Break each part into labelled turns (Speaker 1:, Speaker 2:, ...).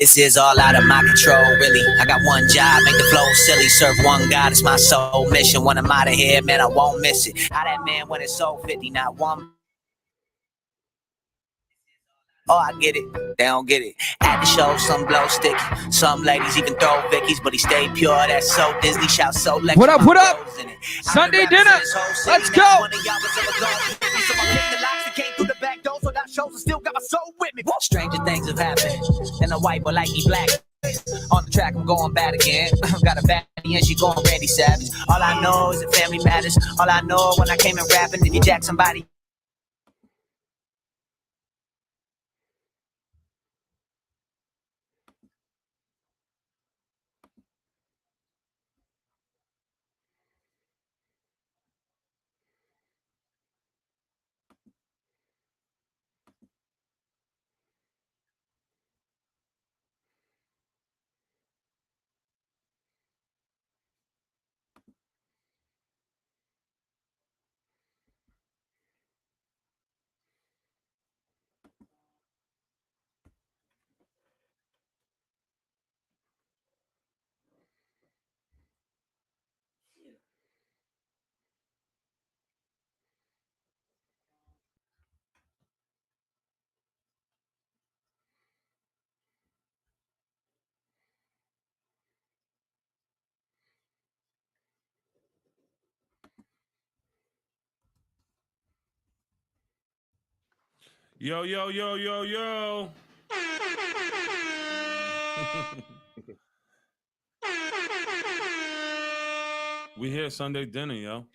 Speaker 1: This is all out of my control, really. I got one job, make the flow silly. Serve one God, it's my sole mission. When I'm out of here, man, I won't miss it. How that man when it's so 50, not one. Oh, I get it. They don't get it. At the show, some blow sticky. Some ladies even throw Vickies, but he stayed pure. That's so Disney. Shout so like
Speaker 2: what up? What up? Sunday dinner. Let's go.
Speaker 1: Stranger things have happened, and the white boy like me black. On the track, I'm going bad again. Got a baddie and she going Randy Savage. All I know is that family matters. All I know when I came in rapping, if you jack somebody.
Speaker 3: Yo, yo, yo, yo, yo. We here Sunday dinner, yo.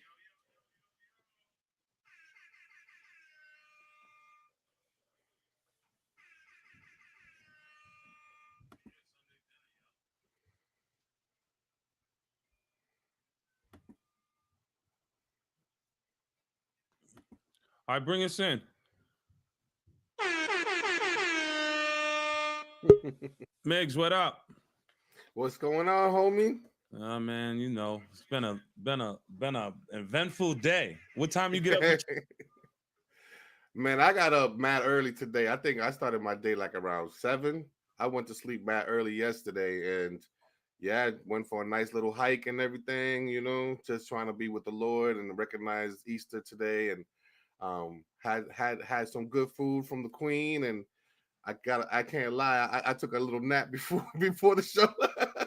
Speaker 3: All right, bring us in. Migs, what up?
Speaker 4: What's going on, homie?
Speaker 3: Man, you know, it's been a eventful day. What time you get up?
Speaker 4: Man, I got up mad early today. I think I started my day like around 7. I went to sleep mad early yesterday, and yeah, went for a nice little hike and everything. You know, just trying to be with the Lord and recognize Easter today, and had some good food from the Queen, and I can't lie, I took a little nap before the show.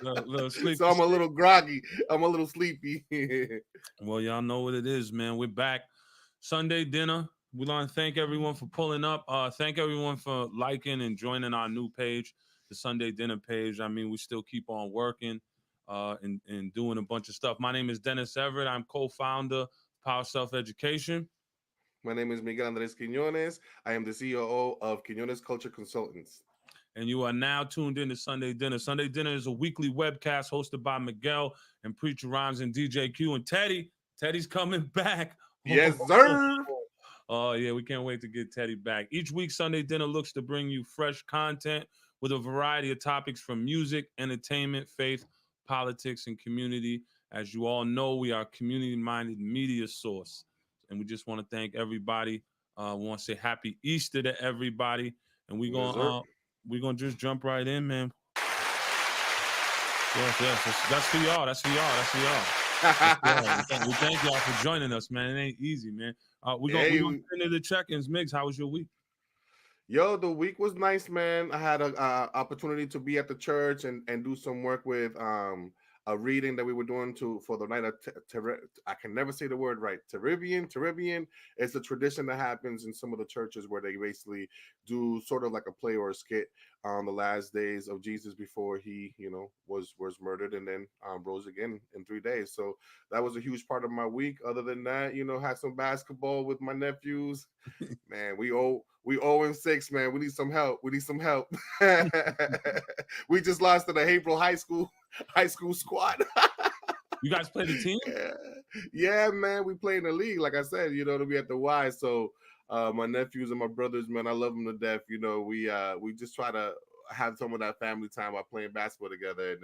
Speaker 3: Little sleepy.
Speaker 4: So I'm a little groggy. I'm a little sleepy.
Speaker 3: Well, y'all know what it is, man. We're back. Sunday dinner. We want to thank everyone for pulling up. Thank everyone for liking and joining our new page, the Sunday dinner page. I mean, we still keep on working and doing a bunch of stuff. My name is Dennis Everett. I'm co-founder of Power Self Education.
Speaker 4: My name is Miguel Andres Quinones. I am the CEO of Quinones Culture Consultants.
Speaker 3: And you are now tuned in to Sunday Dinner. Sunday Dinner is a weekly webcast hosted by Miguel and Preacha Rhymes and DJ Q and Teddy. Teddy's coming back.
Speaker 4: Yes, sir.
Speaker 3: Oh, yeah, we can't wait to get Teddy back. Each week, Sunday Dinner looks to bring you fresh content with a variety of topics from music, entertainment, faith, politics, and community. As you all know, we are a community-minded media source. And we just want to thank everybody. We want to say happy Easter to everybody. And we're gonna just jump right in, man. Yes. That's for y'all. That's for y'all. We thank y'all for joining us, man. It ain't easy, man. We're gonna get into the check-ins. Migs, how was your week?
Speaker 4: Yo, the week was nice, man. I had an opportunity to be at the church and do some work with a reading that we were doing for the night of I can never say the word right. Terribian. It's a tradition that happens in some of the churches where they basically do sort of like a play or a skit on the last days of Jesus before he, was murdered and then rose again in 3 days. So that was a huge part of my week. Other than that, had some basketball with my nephews. Man, we 0-6, man. We need some help. We just lost to the April high school squad.
Speaker 3: You guys play the team?
Speaker 4: Yeah, man. We play in the league, like I said, to be at the Y. So my nephews and my brothers, man, I love them to death. We just try to have some of that family time by playing basketball together. And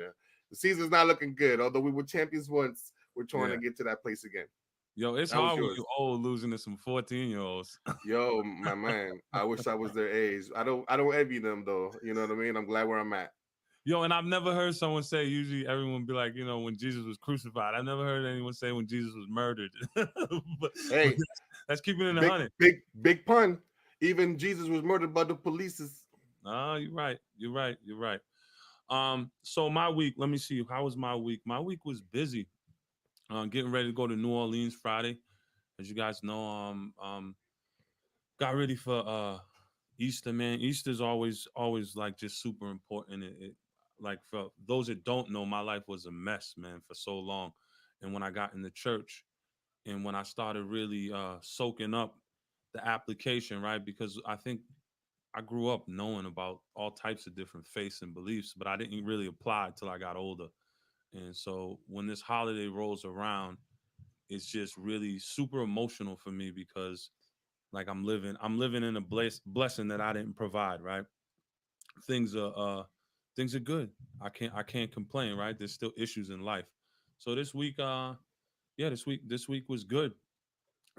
Speaker 4: the season's not looking good. Although we were champions once, we're trying to get to that place again.
Speaker 3: Yo, it's hard when you old losing to some 14-year-olds.
Speaker 4: Yo, my man, I wish I was their age. I don't envy them though. You know what I mean? I'm glad where I'm at.
Speaker 3: Yo, and I've never heard someone say, usually everyone be like, when Jesus was crucified. I've never heard anyone say when Jesus was murdered. but
Speaker 4: Hey,
Speaker 3: that's keeping it in the
Speaker 4: big,
Speaker 3: 100.
Speaker 4: big pun. Even Jesus was murdered by the police.
Speaker 3: Oh, you're right. You're right. You're right. So my week, let me see. How was my week? My week was busy. Getting ready to go to New Orleans Friday. As you guys know, got ready for Easter, man. Easter's always like just super important. Like for those that don't know, my life was a mess, man, for so long. And when I got in the church and when I started really soaking up the application, right? Because I think I grew up knowing about all types of different faiths and beliefs, but I didn't really apply it till I got older. And so when this holiday rolls around, it's just really super emotional for me because like I'm living in a blessing that I didn't provide, right? Things are things are good. I can't complain, right? There's still issues in life. So this week yeah, this week was good.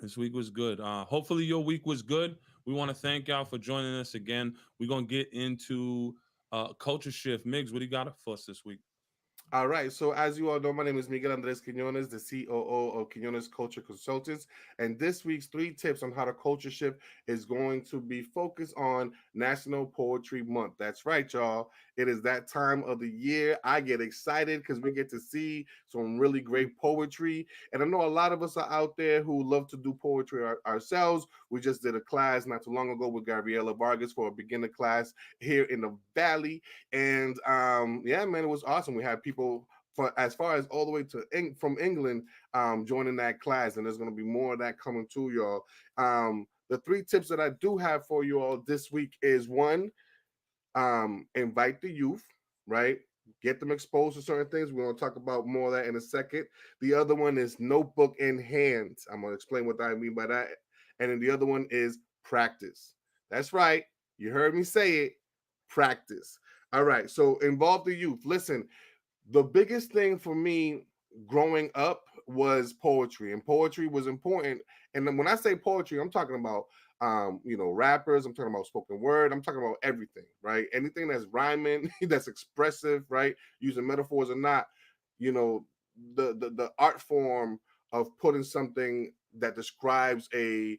Speaker 3: This week was good. Hopefully your week was good. We want to thank y'all for joining us again. We're gonna get into culture shift. Migs, what do you got for us this week?
Speaker 4: All right. So, as you all know, my name is Miguel Andres Quinones, the COO of Quinones Culture Consultants. And this week's 3 tips on how to culture shift is going to be focused on National Poetry Month. That's right, y'all. It is that time of the year. I get excited because we get to see some really great poetry. And I know a lot of us are out there who love to do poetry ourselves. We just did a class not too long ago with Gabriela Vargas for a beginner class here in the Valley. And yeah, man, it was awesome. We had people for as far as all the way to from England joining that class, and there's going to be more of that coming to y'all. The 3 tips that I do have for you all this week is one, invite the youth, right? Get them exposed to certain things. We're going to talk about more of that in a second. The other one is notebook in hand. I'm going to explain what I mean by that. And then the other one is practice. That's right. You heard me say it. Practice. All right. So involve the youth. Listen, the biggest thing for me growing up was poetry, and poetry was important. And then when I say poetry, I'm talking about rappers, I'm talking about spoken word, I'm talking about everything, right? Anything that's rhyming, that's expressive, right? Using metaphors or not, you know, the art form of putting something that describes a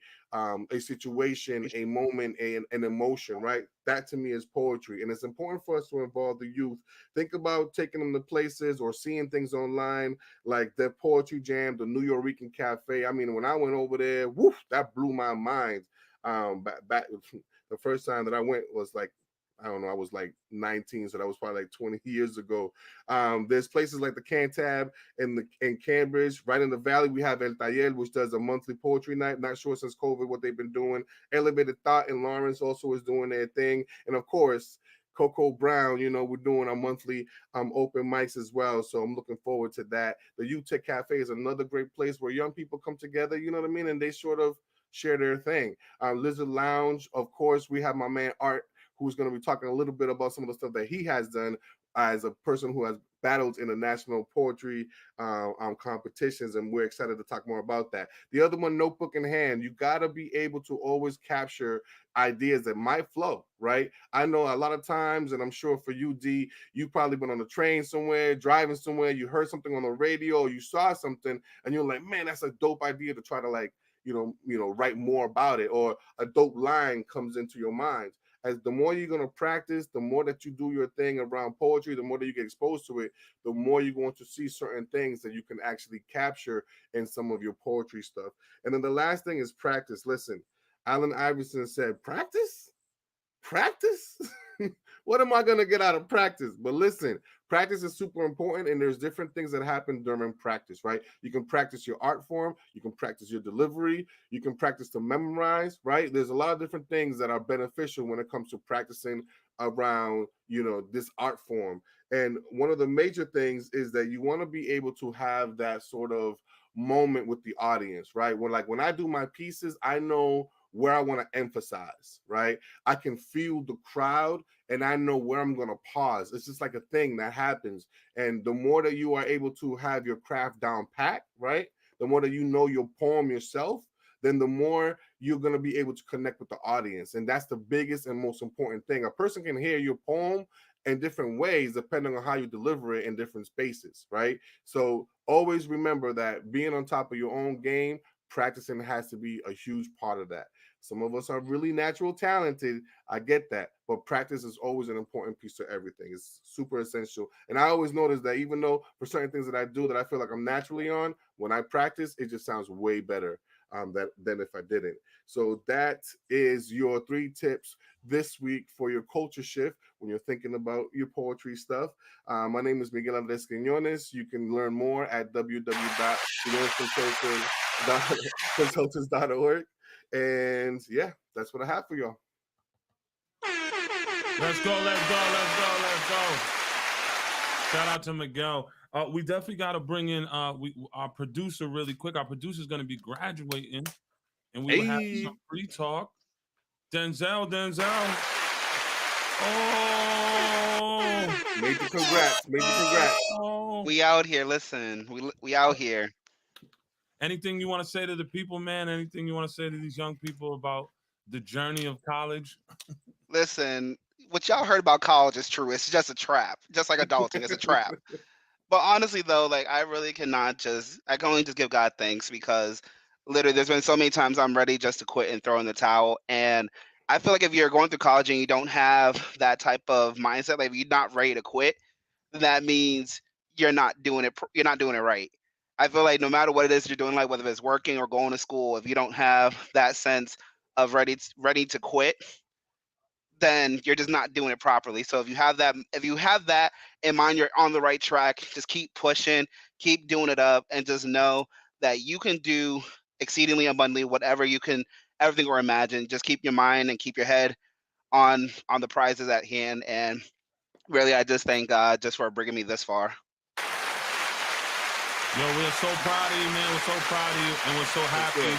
Speaker 4: situation, a moment, an emotion, right? That to me is poetry. And it's important for us to involve the youth. Think about taking them to places or seeing things online like the Poetry Jam, the New Yorican Cafe. I mean, when I went over there, woof, that blew my mind. Back the first time that I went was like, I don't know, I was like 19, so that was probably like 20 years ago. There's places like the Cantab in Cambridge, right in the valley. We have El Taller, which does a monthly poetry night. Not sure since COVID what they've been doing. Elevated Thought in Lawrence also is doing their thing, and of course, Coco Brown, we're doing our monthly open mics as well. So I'm looking forward to that. The UTech Cafe is another great place where young people come together, you know what I mean? And they sort of share their thing. Lizard Lounge, of course, we have my man Art, who's going to be talking a little bit about some of the stuff that he has done as a person who has battled in the national poetry competitions, and we're excited to talk more about that. The other one, notebook in hand, you got to be able to always capture ideas that might flow, right? I know a lot of times, and I'm sure for you, D, you've probably been on a train somewhere, driving somewhere, you heard something on the radio, you saw something, and you're like, man, that's a dope idea to try to like, write more about it, or a dope line comes into your mind. As the more you're going to practice, the more that you do your thing around poetry, the more that you get exposed to it, the more you're going to see certain things that you can actually capture in some of your poetry stuff. And then the last thing is practice. Listen, Allen Iverson said, practice. What am I going to get out of practice? But listen, practice is super important, and there's different things that happen during practice, right? You can practice your art form, you can practice your delivery, you can practice to memorize, right? There's a lot of different things that are beneficial when it comes to practicing around this art form. And one of the major things is that you want to be able to have that sort of moment with the audience, right? When I do my pieces, I know where I want to emphasize, right? I can feel the crowd and I know where I'm going to pause. It's just like a thing that happens. And the more that you are able to have your craft down pat, right? The more that you know your poem yourself, then the more you're going to be able to connect with the audience. And that's the biggest and most important thing. A person can hear your poem in different ways depending on how you deliver it in different spaces, right? So always remember that being on top of your own game, practicing has to be a huge part of that. Some of us are really natural talented. I get that. But practice is always an important piece to everything. It's super essential. And I always notice that even though for certain things that I do that I feel like I'm naturally on, when I practice, it just sounds way better than if I didn't. So that is your 3 tips this week for your culture shift when you're thinking about your poetry stuff. My name is Miguel Andres Quiñones. You can learn more at www.consultants.org. And yeah, that's what I have for y'all.
Speaker 3: Let's go. Shout out to Miguel. We definitely got to bring in our producer really quick. Our producer is going to be graduating, and we will have some free talk. Denzel. Oh,
Speaker 4: major congrats.
Speaker 3: Oh.
Speaker 5: We out here. Listen, we out here.
Speaker 3: Anything you want to say to the people, man? Anything you want to say to these young people about the journey of college?
Speaker 5: Listen, what y'all heard about college is true. It's just a trap. Just like adulting, it's a trap. But honestly, though, like I can only just give God thanks, because literally there's been so many times I'm ready just to quit and throw in the towel. And I feel like if you're going through college and you don't have that type of mindset, like if you're not ready to quit, then that means you're not doing it right. I feel like no matter what it is you're doing, like whether it's working or going to school, if you don't have that sense of ready to quit, then you're just not doing it properly. So if you have that in mind, you're on the right track. Just keep pushing, keep doing it up, and just know that you can do exceedingly abundantly whatever you can, everything or imagine. Just keep your mind and keep your head on the prizes at hand. And really, I just thank God just for bringing me this far.
Speaker 3: Yo, we're so proud of you, man. We're so proud of you, and we're so happy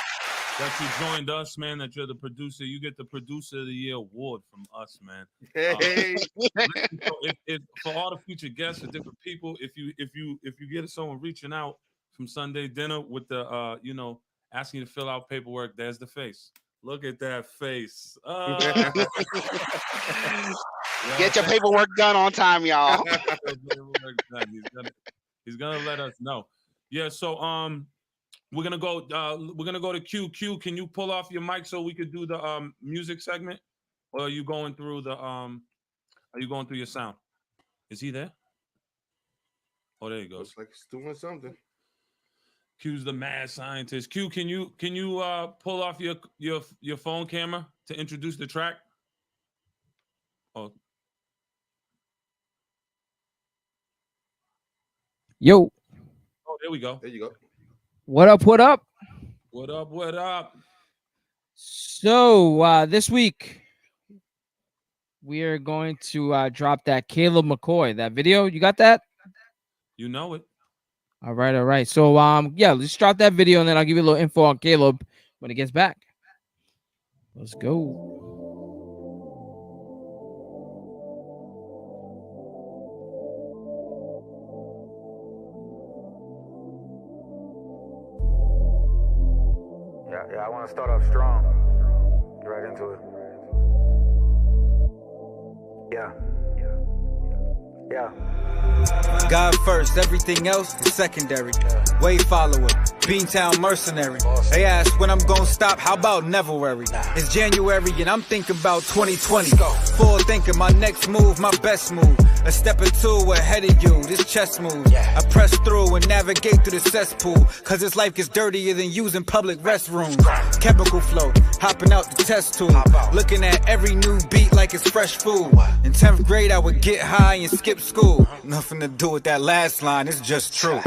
Speaker 3: that you joined us, man, that you're the producer. You get the Producer of the Year award from us, man.
Speaker 4: Hey.
Speaker 3: If for all the future guests, for different people, if you get someone reaching out from Sunday Dinner with the asking you to fill out paperwork, there's the face. Look at that face.
Speaker 5: Get your paperwork done on time, y'all.
Speaker 3: He's gonna let us know. Yeah, so we're gonna go to Q. Q, can you pull off your mic so we could do the music segment? Or are you going through your sound? Is he there? Oh, there he goes.
Speaker 4: Looks like he's doing something.
Speaker 3: Q's the mad scientist. Q, can you pull off your phone camera to introduce the track? Oh.
Speaker 2: Yo.
Speaker 3: Oh, there we go.
Speaker 4: There you go.
Speaker 2: What up?
Speaker 3: What up?
Speaker 2: So this week we are going to drop that Caleb McCoy, that video. You got that?
Speaker 3: You know it.
Speaker 2: All right. So yeah, let's drop that video and then I'll give you a little info on Caleb when he gets back. Let's go.
Speaker 6: Yeah, I want to start off strong. Get right into it. Yeah.
Speaker 7: God first, everything else is secondary. Way follower, Beantown mercenary. They ask when I'm gonna stop, how about never worry? It's January and I'm thinking about 2020. Forward thinking, my next move, my best move. A step or two ahead of you, this chess move. I press through and navigate through the cesspool, cause this life gets dirtier than using public restrooms. Chemical flow, hopping out the test tube. Looking at every new beat like it's fresh food. In 10th grade I would get high and skip school. Nothing to do with that last line, it's just true.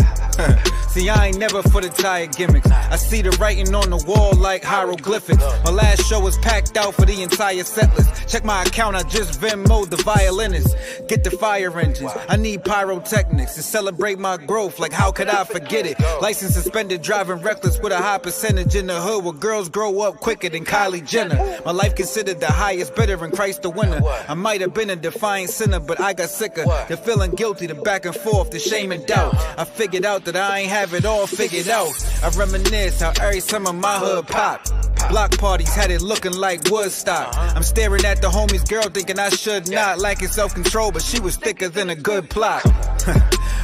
Speaker 7: See, I ain't never for the tired gimmicks. I see the writing on the wall like hieroglyphics. My last show was packed out for the entire set list. Check my account, I just Venmo'd the violinist. Get the fire engines, I need pyrotechnics to celebrate my growth, like how could I forget it? License suspended, driving reckless with a high percentage in the hood where girls grow up quicker than Kylie Jenner. My life considered the highest bidder and Christ the winner. I might have been a defiant sinner, but I got sicker. The feeling guilty, the back and forth, the shame and doubt. I figured out that I ain't have it all figured out. I reminisce how every summer my hood popped. Block parties had it looking like Woodstock. I'm staring at the homie's girl thinking I should not. Lacking self-control, but she was thicker than a good plot.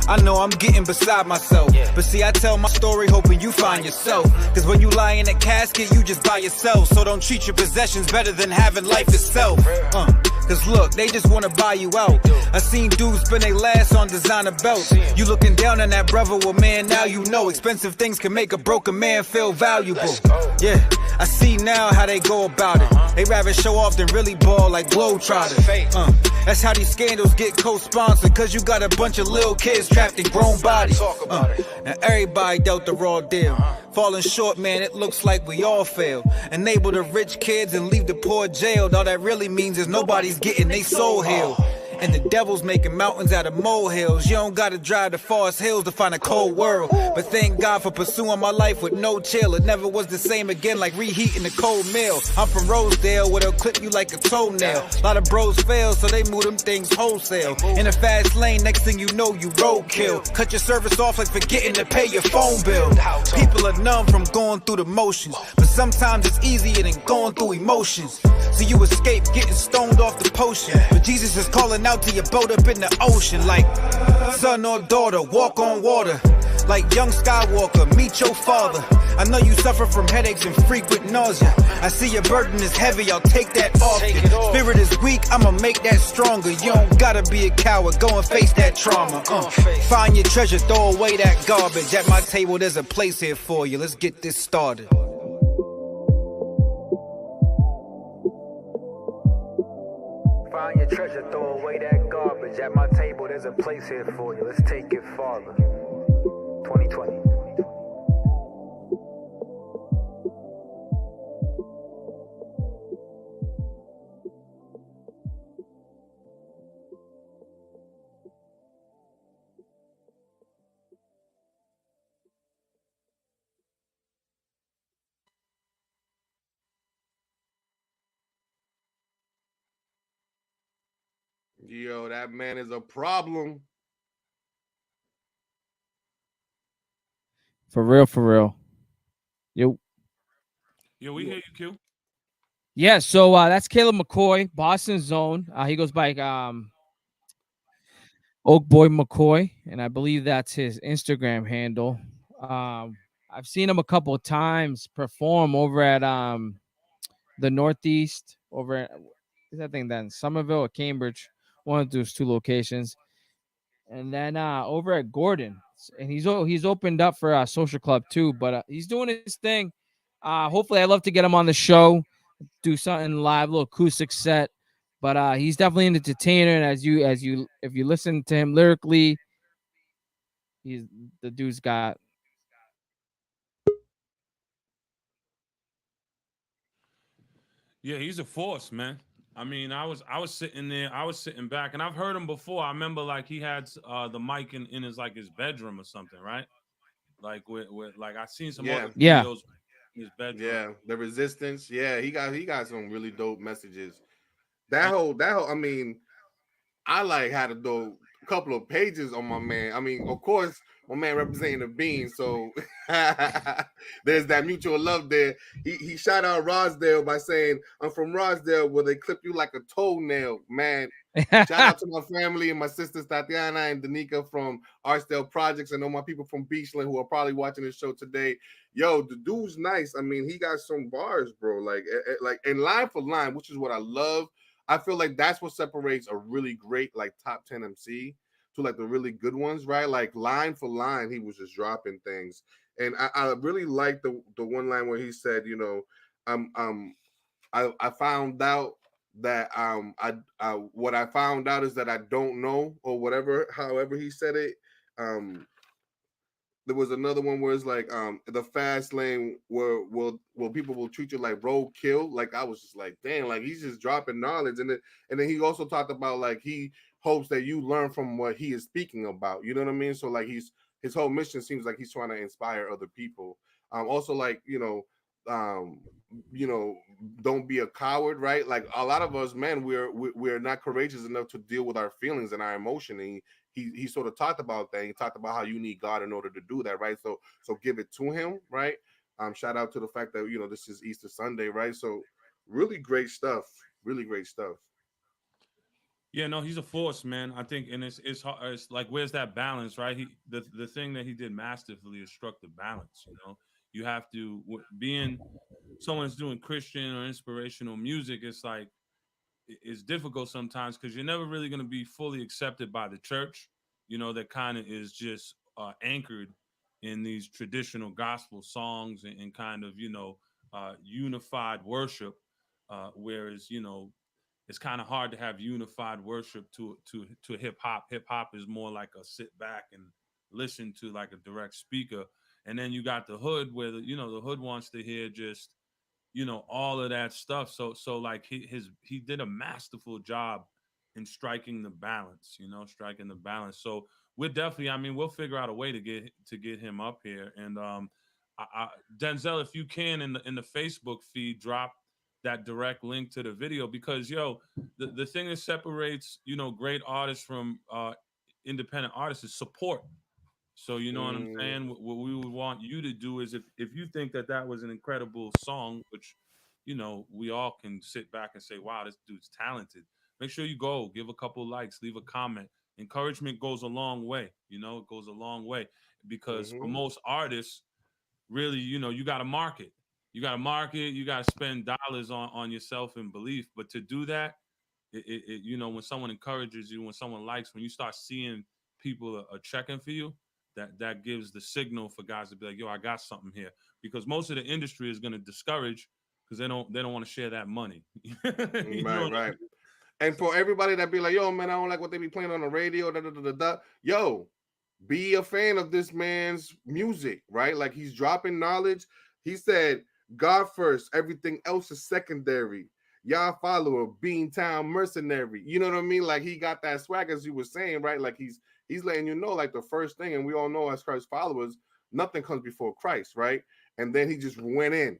Speaker 7: I know I'm getting beside myself, but see, I tell my story hoping you find yourself. Cause when you lie in a casket, you just by yourself. So don't treat your possessions better than having life itself. Cause look, they just wanna buy you out. I seen dudes spend their last on designer belts. You looking down on that brother, well man, now you know expensive things can make a broken man feel valuable. Yeah, I see now how they go about it. They rather show off than really ball like Globetrotters. That's how these scandals get co-sponsored. Cause you got a bunch of little kids trapped in grown bodies. Now everybody dealt the raw deal. Falling short, man, it looks like we all fail. Enable the rich kids and leave the poor jailed. All that really means is nobody's getting they soul healed. And the devil's making mountains out of molehills. You don't gotta drive to Forest Hills to find a cold world. But thank God for pursuing my life with no chill. It never was the same again, like reheating a cold meal. I'm from Rosedale, where they'll clip you like a toenail. A lot of bros fail, so they move them things wholesale. In a fast lane, next thing you know, you roadkill. Cut your service off like forgetting to pay your phone bill. People are numb from going through the motions, but sometimes it's easier than going through emotions. So you escape getting stoned off the potion, but Jesus is calling out to your boat up in the ocean. Like, son or daughter, walk on water. Like young Skywalker, meet your father. I know you suffer from headaches and frequent nausea. I see your burden is heavy, I'll take that off you. Spirit is weak, I'ma make that stronger. You don't gotta be a coward, go and face that trauma. Find your treasure, throw away that garbage. At my table, there's a place here for you. Let's get this started.
Speaker 6: Find your treasure, throw away that garbage. At my table, there's a place here for you. Let's take it farther. 2020.
Speaker 4: Yo, that man is a problem.
Speaker 2: For real, for real. Yo.
Speaker 3: Yo, we hear you, Q.
Speaker 2: Yeah, so that's Caleb McCoy, Boston Zone. He goes by Oak Boy McCoy, and I believe that's his Instagram handle. I've seen him a couple of times perform over at the Northeast, over at, I think then Somerville or Cambridge, one of those two locations, and then over at Gordon, and he's opened up for a social club too, but he's doing his thing. Hopefully, I'd love to get him on the show, do something live, little acoustic set. But he's definitely an entertainer, and if you listen to him lyrically, the dude's got.
Speaker 3: Yeah, he's a force, man. I mean, I was sitting there, I was sitting back, and I've heard him before. I remember like he had the mic in his like his bedroom or something, right? Like with like I seen some other videos in his bedroom.
Speaker 4: Yeah, the resistance. Yeah, he got some really dope messages. That whole I mean, I like had a couple of pages on my man. I mean, of course, my man representing the Bean, so there's that mutual love there. He shout out Rosdale by saying, "I'm from Rosdale, where they clip you like a toenail." Man, shout out to my family and my sisters Tatiana and Danica from Archdale Projects, and all my people from Beachland who are probably watching this show today. Yo, the dude's nice. I mean, he got some bars, bro. Like in line for line, which is what I love. I feel like that's what separates a really great like top 10 MC to like the really good ones, right? Like line for line, he was just dropping things. And I really like the one line where he said, you know, I found out that what I found out is that I don't know, or whatever, however he said it. There was another one where it's like the fast lane where people will treat you like roadkill. Like I was just like, damn, like he's just dropping knowledge. And then he also talked about like he hopes that you learn from what he is speaking about. You know what I mean? So like his whole mission seems like he's trying to inspire other people. Also like, don't be a coward, right? Like a lot of us, man, we're not courageous enough to deal with our feelings and our emotion. And he sort of talked about that. He talked about how you need God in order to do that, right? So give it to him, right? Shout out to the fact that this is Easter Sunday, right? So really great stuff. Really great stuff.
Speaker 3: Yeah, no, he's a force, man. I think, and it's hard. It's like, where's that balance, right? The thing that he did masterfully is struck the balance. You have to being someone that's doing Christian or inspirational music. It's like it's difficult sometimes because you're never really going to be fully accepted by the church. That kind of is just anchored in these traditional gospel songs and kind of unified worship. Whereas it's kind of hard to have unified worship to hip hop. Hip hop is more like a sit back and listen to, like a direct speaker. And then you got the hood where the hood wants to hear just all of that stuff. So like he did a masterful job in striking the balance. So we're definitely, I mean, we'll figure out a way to get him up here. And Denzel, if you can, in the Facebook feed, drop that direct link to the video, because the thing that separates great artists from independent artists is support. So you know what I'm saying? What we would want you to do is, if you think that was an incredible song, which we all can sit back and say, wow, this dude's talented. Make sure you go give a couple likes, leave a comment. Encouragement goes a long way. It goes a long way, because for most artists, really, you got to market. You got to market. You got to spend dollars on yourself and belief. But to do that, when someone encourages you, when someone likes, when you start seeing people are checking for you, that gives the signal for guys to be like, yo, I got something here. Because most of the industry is going to discourage, because they don't want to share that money.
Speaker 4: Right. And for everybody that be like, yo, man, I don't like what they be playing on the radio. Yo, be a fan of this man's music, right? Like, he's dropping knowledge. He said, God first, everything else is secondary. Y'all follow a Beantown mercenary. You know what I mean? Like, he got that swag, as you were saying, right? Like, he's letting you know, like, the first thing, and we all know as Christ followers, nothing comes before Christ, right? And then he just went in,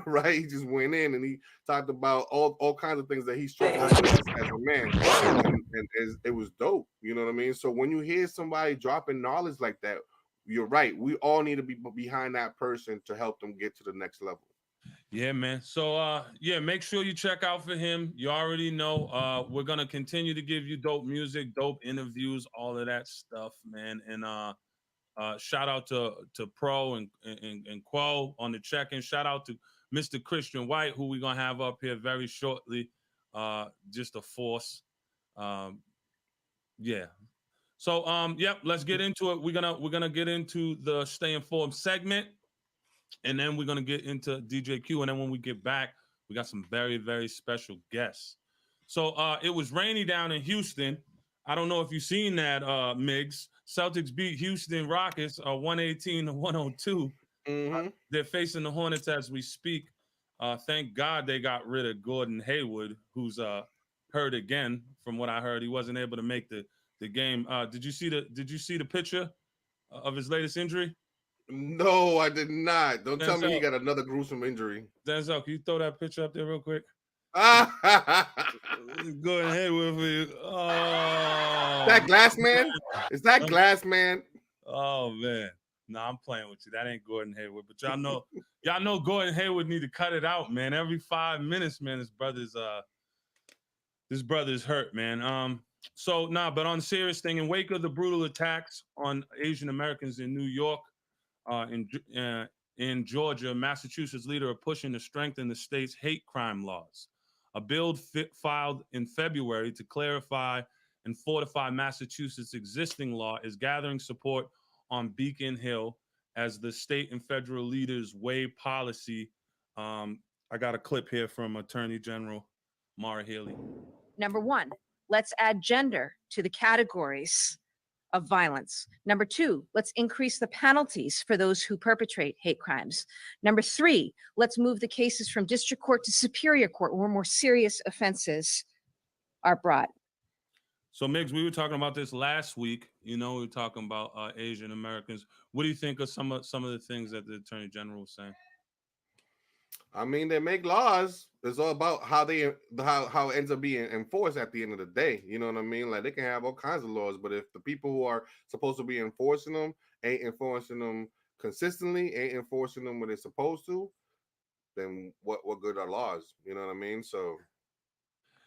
Speaker 4: right? He just went in and he talked about all kinds of things that he struggled with as a man. And it was dope. You know what I mean? So when you hear somebody dropping knowledge like that, you're right. We all need to be behind that person to help them get to the next level.
Speaker 3: Yeah, man. So make sure you check out for him. You already know we're gonna continue to give you dope music, dope interviews, all of that stuff, man. And shout out to Pro and Quo on the check-in. Shout out to Mr. Christian White, who we're gonna have up here very shortly. Just a force. Yeah. So let's get into it. We're gonna get into the Stay Informed segment, and then we're gonna get into DJ Q. And then when we get back, we got some very, very special guests. So it was rainy down in Houston. I don't know if you've seen that, Migs. Celtics beat Houston Rockets 118-102. They're facing the Hornets as we speak. Thank God they got rid of Gordon Hayward, who's hurt again. From what I heard, he wasn't able to make the game. Did you see the picture of his latest injury?
Speaker 4: No, I did not. Don't
Speaker 3: Denzel,
Speaker 4: tell me he got another gruesome injury.
Speaker 3: Denzel, can you throw that picture up there real quick? Gordon Hayward for you. Oh,
Speaker 4: that Glass Man? Is that Glass Man?
Speaker 3: Oh man, no, I'm playing with you. That ain't Gordon Hayward, but y'all know Gordon Hayward need to cut it out, man. Every 5 minutes, man, his brother's hurt, man. But on the serious thing, in wake of the brutal attacks on Asian Americans in New York, in Georgia, Massachusetts leader are pushing to strengthen the state's hate crime laws. A bill filed in February to clarify and fortify Massachusetts' existing law is gathering support on Beacon Hill as the state and federal leaders weigh policy. I got a clip here from Attorney General Maura Healey.
Speaker 8: Number one, let's add gender to the categories of violence. Number two, let's increase the penalties for those who perpetrate hate crimes. Number three, let's move the cases from district court to superior court where more serious offenses are brought.
Speaker 3: So, Migs, we were talking about this last week. We were talking about Asian Americans. What do you think of some of the things that the Attorney General was saying?
Speaker 4: I mean, they make laws. It's all about how it ends up being enforced at the end of the day. You know what I mean? Like, they can have all kinds of laws, but if the people who are supposed to be enforcing them ain't enforcing them consistently ain't enforcing them when they're supposed to, then what good are laws? You know what I mean? So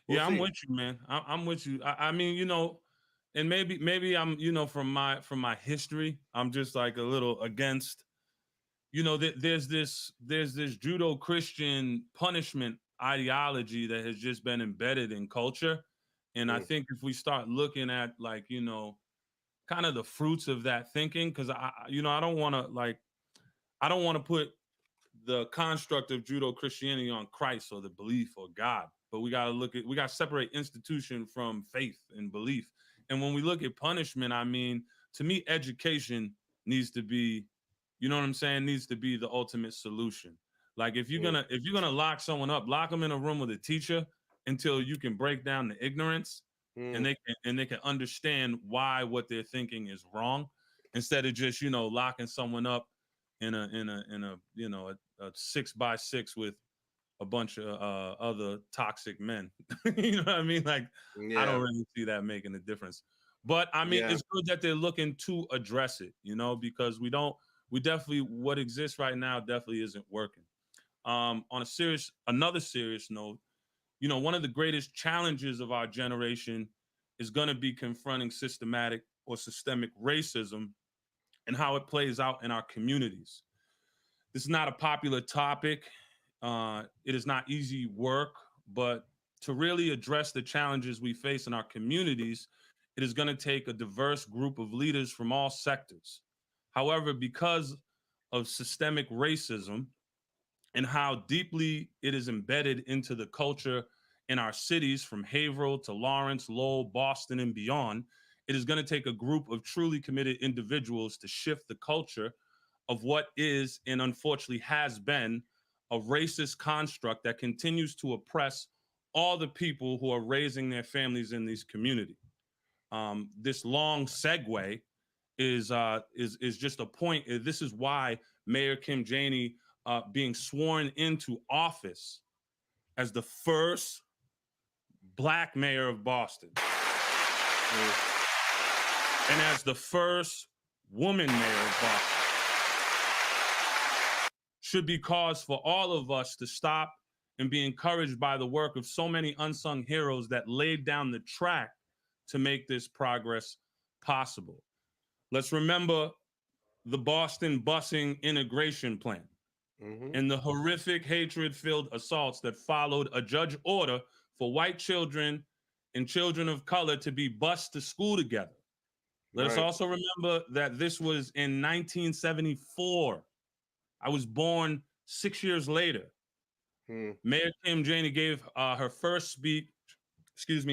Speaker 4: we'll
Speaker 3: Yeah, I'm
Speaker 4: see.
Speaker 3: with you, man. I'm with you. I mean, and maybe I'm, from my history, I'm just like a little against, there's this Judo-Christian punishment ideology that has just been embedded in culture. And I think if we start looking at, like, kind of the fruits of that thinking, because I don't want to put the construct of Judo-Christianity on Christ or the belief or God, but we got to separate institution from faith and belief. And when we look at punishment, I mean, to me, education needs to be, you know what I'm saying, needs to be the ultimate solution. Like, if you're gonna lock someone up, lock them in a room with a teacher until you can break down the ignorance, and they can understand why what they're thinking is wrong, instead of just locking someone up in a 6x6 with a bunch of other toxic men. You know what I mean? Like, I don't really see that making a difference. But I mean, it's good that they're looking to address it, because what exists right now definitely isn't working. On another serious note, one of the greatest challenges of our generation is going to be confronting systematic or systemic racism and how it plays out in our communities. This is not a popular topic. It is not easy work, but to really address the challenges we face in our communities, it is going to take a diverse group of leaders from all sectors. However, because of systemic racism and how deeply it is embedded into the culture in our cities, from Haverhill to Lawrence, Lowell, Boston, and beyond, it is going to take a group of truly committed individuals to shift the culture of what is, and unfortunately has been, a racist construct that continues to oppress all the people who are raising their families in these communities. This long segue is just a point. This is why Mayor Kim Janey being sworn into office as the first Black mayor of Boston, and as the first woman mayor of Boston, should be cause for all of us to stop and be encouraged by the work of so many unsung heroes that laid down the track to make this progress possible. Let's remember the Boston busing integration plan and the horrific hatred-filled assaults that followed a judge order for white children and children of color to be bused to school together. Let us also remember that this was in 1974. I was born 6 years later. Mayor Kim Janey gave her first speech,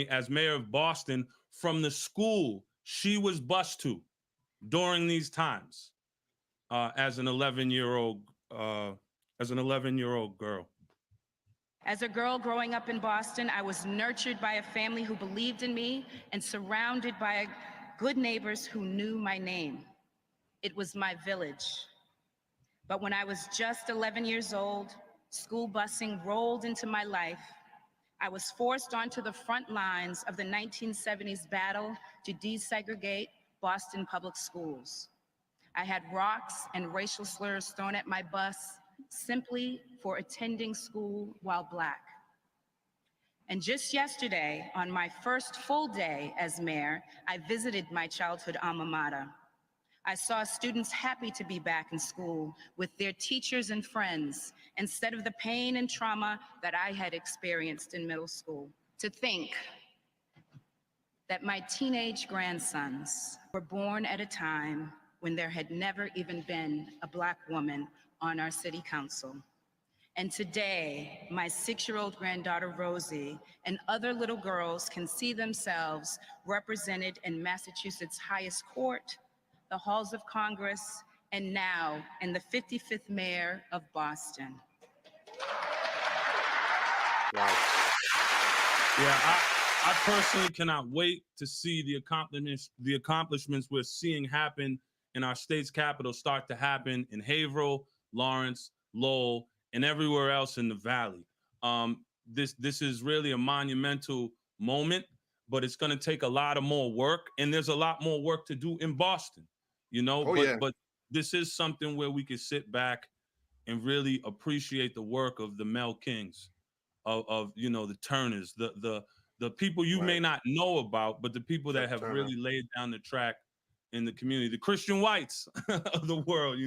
Speaker 3: as mayor of Boston from the school she was bused to during these times as an 11-year-old girl.
Speaker 9: As a girl growing up in Boston, I was nurtured by a family who believed in me and surrounded by good neighbors who knew my name. It was my village. But when I was just 11 years old, school busing rolled into my life. I was forced onto the front lines of the 1970s battle to desegregate Boston public schools. I had rocks and racial slurs thrown at my bus simply for attending school while Black. And just yesterday, on my first full day as mayor, I visited my childhood alma mater. I saw students happy to be back in school with their teachers and friends instead of the pain and trauma that I had experienced in middle school. To think that my teenage grandsons were born at a time when there had never even been a Black woman on our city council. And today, my 6-year-old granddaughter, Rosie, and other little girls can see themselves represented in Massachusetts' highest court, the halls of Congress, and now in the 55th mayor of Boston.
Speaker 3: Wow. Yeah, I personally cannot wait to see the accomplishments we're seeing happen in our state's capital start to happen in Haverhill, Lawrence, Lowell, and everywhere else in the valley. This is really a monumental moment, but it's going to take a lot of more work, and there's a lot more work to do in Boston. this is something where we could sit back and really appreciate the work of the Mel Kings, of the Turners, the people you may
Speaker 4: Right.
Speaker 3: not know about, but the people that
Speaker 4: Ted
Speaker 3: have
Speaker 4: Turner.
Speaker 3: really laid down the track in the community, the Christian whites of the world,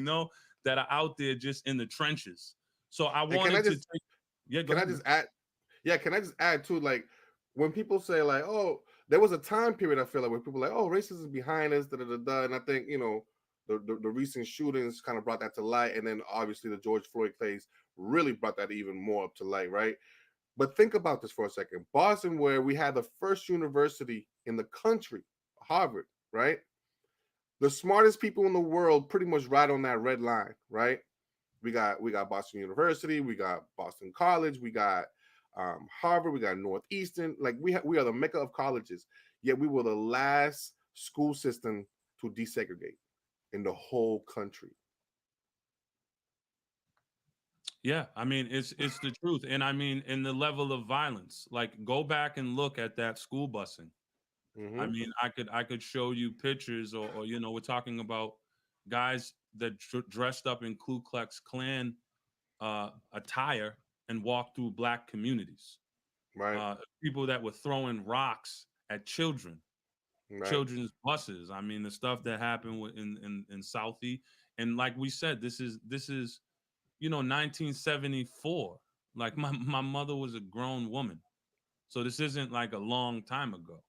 Speaker 3: that are out there just in the trenches. So I
Speaker 4: And can I
Speaker 3: wanted to
Speaker 4: just
Speaker 3: take, yeah, go
Speaker 4: can I
Speaker 3: ahead, man.
Speaker 4: just add? Yeah, can I just add too? Like when people say like, "Oh, there was a time period," I feel like where people like, "Oh, racism is behind us," da da da da. And I think the recent shootings kind of brought that to light, and then obviously the George Floyd case really brought that even more up to light, right? But think about this for a second. Boston, where we had the first university in the country, Harvard, right? The smartest people in the world pretty much right on that red line, right? We got Boston University, we got Boston College, we got Harvard, we got Northeastern. Like we are the mecca of colleges. Yet we were the last school system to desegregate in the whole country.
Speaker 3: Yeah, I mean it's the truth, and I mean in the level of violence. Like go back and look at that school busing. I
Speaker 4: Mm-hmm.
Speaker 3: mean, I could show you pictures, or we're talking about guys that dressed up in Ku Klux Klan attire and walked through black communities.
Speaker 4: Right,
Speaker 3: People that were throwing rocks at
Speaker 4: right,
Speaker 3: children's buses. I mean, the stuff that happened in Southie, and like we said, this is 1974. Like my mother was a grown woman, so this isn't like a long time ago.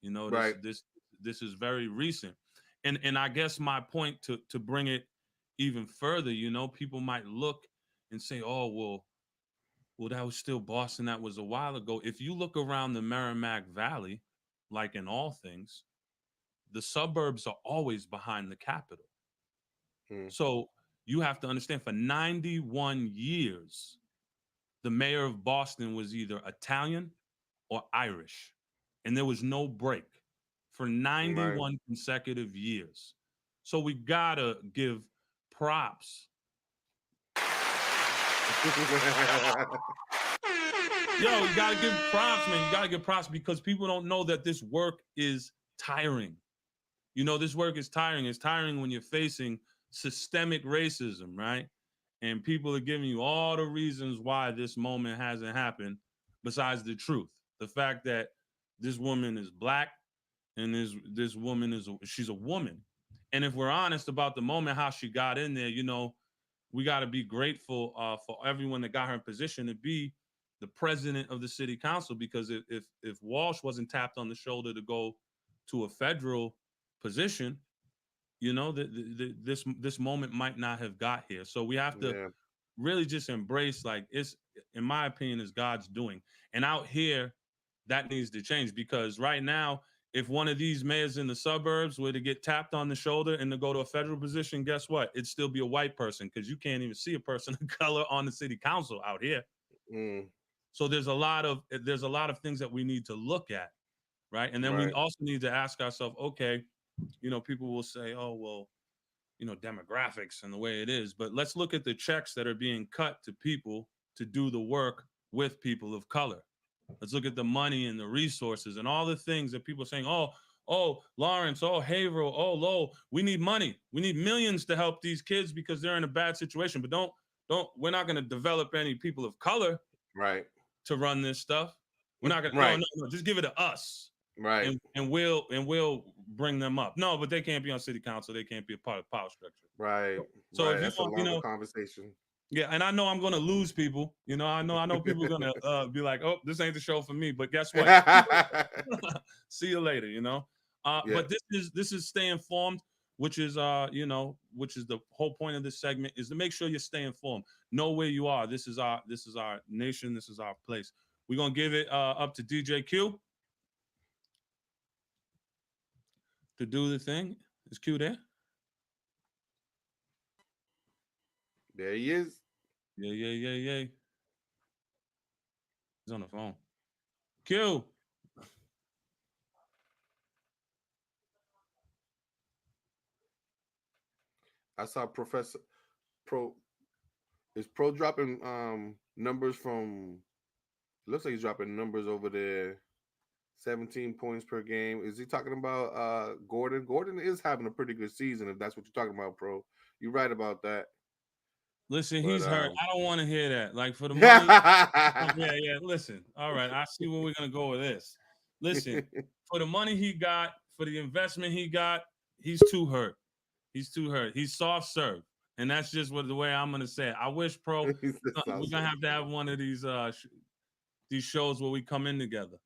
Speaker 3: This
Speaker 4: right.
Speaker 3: this is very recent, and I guess my point to bring it even further, people might look and say, oh well, that was still Boston, that was a while ago. If you look around the Merrimack Valley, like in all things, the suburbs are always behind the capital.
Speaker 4: Mm,
Speaker 3: So you have to understand, for 91 years the mayor of Boston was either Italian or Irish, and there was no break for
Speaker 4: right.
Speaker 3: 91 consecutive years. So we gotta give props. Yo, you gotta give props, man. You gotta give props because people don't know that this work is tiring. This work is tiring. It's tiring when you're facing systemic racism, right? And people are giving you all the reasons why this moment hasn't happened, besides the truth. The fact that this woman is black, and this woman she's a woman. And if we're honest about the moment, how she got in there, we got to be grateful for everyone that got her in position to be the president of the city council. Because if Walsh wasn't tapped on the shoulder to go to a federal position, this moment might not have got here. So we have to
Speaker 4: Yeah,
Speaker 3: really just embrace, like, it's, in my opinion, is God's doing. And out here, that needs to change, because right now, if one of these mayors in the suburbs were to get tapped on the shoulder and to go to a federal position, guess what? It'd still be a white person, because you can't even see a person of color on the city council out here.
Speaker 4: mm,
Speaker 3: So there's a lot of things that we need to look at, right? And then we
Speaker 4: right,
Speaker 3: also need to ask ourselves, okay, people will say, oh well, demographics and the way it is, but let's look at the checks that are being cut to people to do the work with people of color. Let's look at the money and the resources and all the things that people are saying, oh, Lawrence, oh, Haverhill, oh, Lowell, we need money. We need millions to help these kids because they're in a bad situation. But we're not going to develop any people of color
Speaker 4: right,
Speaker 3: to run this stuff. We're not going to, no,
Speaker 4: right,
Speaker 3: no, no, just give it to us.
Speaker 4: right,
Speaker 3: And we'll bring them up. No, but they can't be on city council. They can't be a part of the power structure.
Speaker 4: right,
Speaker 3: So
Speaker 4: right.
Speaker 3: if you
Speaker 4: That's a
Speaker 3: want,
Speaker 4: longer conversation.
Speaker 3: yeah, and I know I'm gonna lose people. I know people are gonna be like, oh, this ain't the show for me. But guess what? See you later.
Speaker 4: Yeah,
Speaker 3: But this is stay informed, which is which is the whole point of this segment, is to make sure you stay informed. Know where you are. This is our nation. This is our place. We're gonna give it up to DJ Q to do the thing. Is Q there?
Speaker 4: there he is.
Speaker 3: Yeah, yeah, yeah, yeah. He's on the phone. Q.
Speaker 4: I saw Professor Pro. Is Pro dropping numbers from? Looks like he's dropping numbers over there. 17 points per game. Is he talking about Gordon? Gordon is having a pretty good season, if that's what you're talking about, Pro. You're right about that.
Speaker 3: Listen,
Speaker 4: But,
Speaker 3: he's hurt. I don't want to hear that. Like for the money. yeah. Listen. All right. I see where we're gonna go with this. Listen, for the money he got, for the investment he got, he's too hurt. He's too hurt. He's soft serve. And that's just the way I'm gonna say it. I wish, Pro, we're gonna have to have one of these shows where we come in together.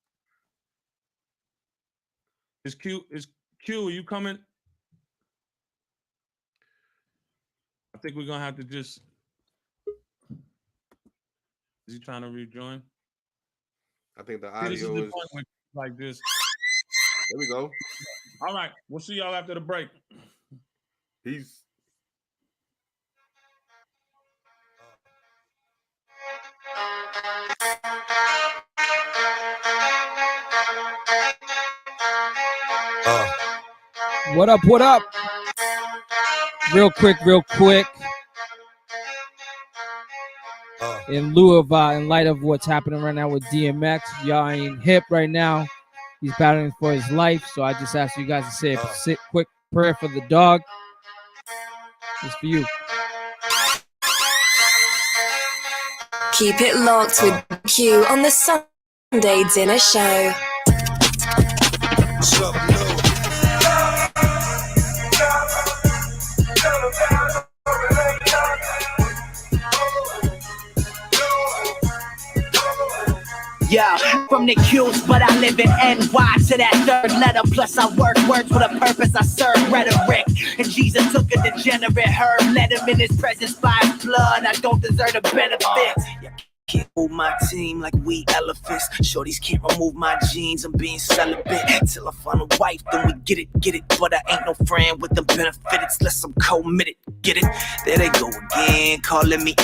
Speaker 3: Is Q, are you coming? I think we're gonna have to just. Is he trying to rejoin?
Speaker 4: I think the audio is
Speaker 3: like this.
Speaker 4: There we go.
Speaker 3: All right, we'll see y'all after the break.
Speaker 4: Peace.
Speaker 2: What up? What up? Real quick. In lieu of, in light of what's happening right now with DMX, y'all ain't hip right now. He's battling for his life, so I just asked you guys to say a quick prayer for the dog. It's for you.
Speaker 10: Keep it locked with Q on the Sunday Dinner Show.
Speaker 1: Yeah, from the Q's, but I live in NY to that third letter. Plus I work words with a purpose, I serve rhetoric. And Jesus took a degenerate herb, led him in his presence by his blood. I don't deserve the benefits. Can't move my team like we elephants. Shorties can't remove my genes. I'm being celibate till I find a wife, then we get it. But I ain't no friend with the benefits unless I'm committed. Get it? There they go again, calling me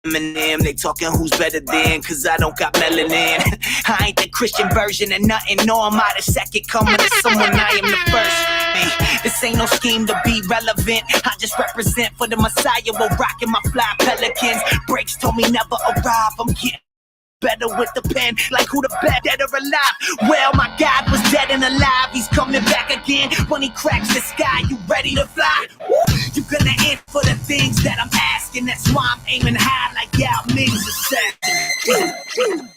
Speaker 1: Eminem. They talking who's better than, cause I don't got melanin. I ain't the Christian version of nothing. No, I'm out of second coming to someone. I am the first. Hey, this ain't no scheme to be relevant. I just represent for the Messiah while rocking my fly pelicans. Breaks told me never arrive. I'm getting better with the pen, like who the best, dead or alive. Well, my God was dead and alive. He's coming back again when he cracks the sky. You ready to fly? Woo! You're gonna end for the things that I'm asking. That's why I'm aiming high like Yao Ming's assassin.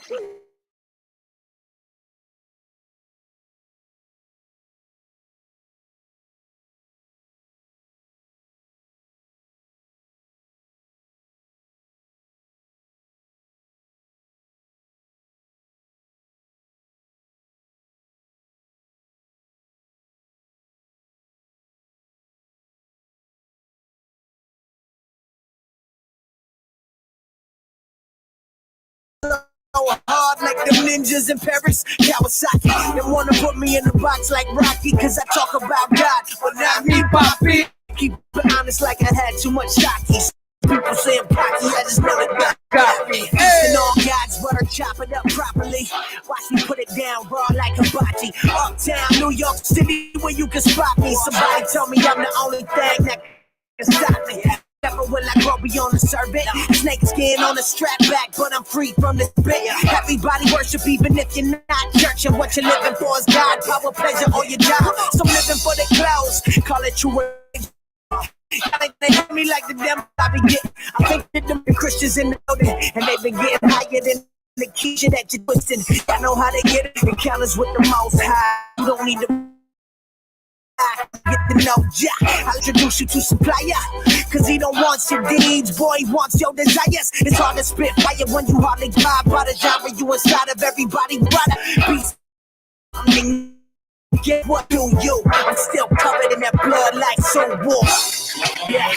Speaker 1: Hard like them ninjas in Paris, Kawasaki. They wanna put me in the box like Rocky, cause I talk about God, but not me, Bobby. Keep it honest like I had too much hockey. People saying pocky, I just know that God got me. And all God's word, chop it up properly. Watch me put it down raw like hibachi. Uptown, New York City, where you can spot me. Somebody tell me I'm the only thing that can stop me. Never will I grow beyond the servant. Snake skin on the strap back, but I'm free from this bit. Everybody worship even if you're not church. And what you're living for is God, power, pleasure, or your job. Some living for the clothes, call it true. They hit me like the devil I be getting. I think that them Christians in the building, and they been getting higher than the key shit that you're twisting. I know how they get it. The counters with the most high. You don't need to get to know ya. I'll introduce you to supplier, cause he don't want your deeds, boy, he wants your desires. It's hard to spit fire when you hardly vibe by the genre. You inside of everybody, brother. Beats, I mean, get what do you? I'm still covered in that blood like so war. Yeah.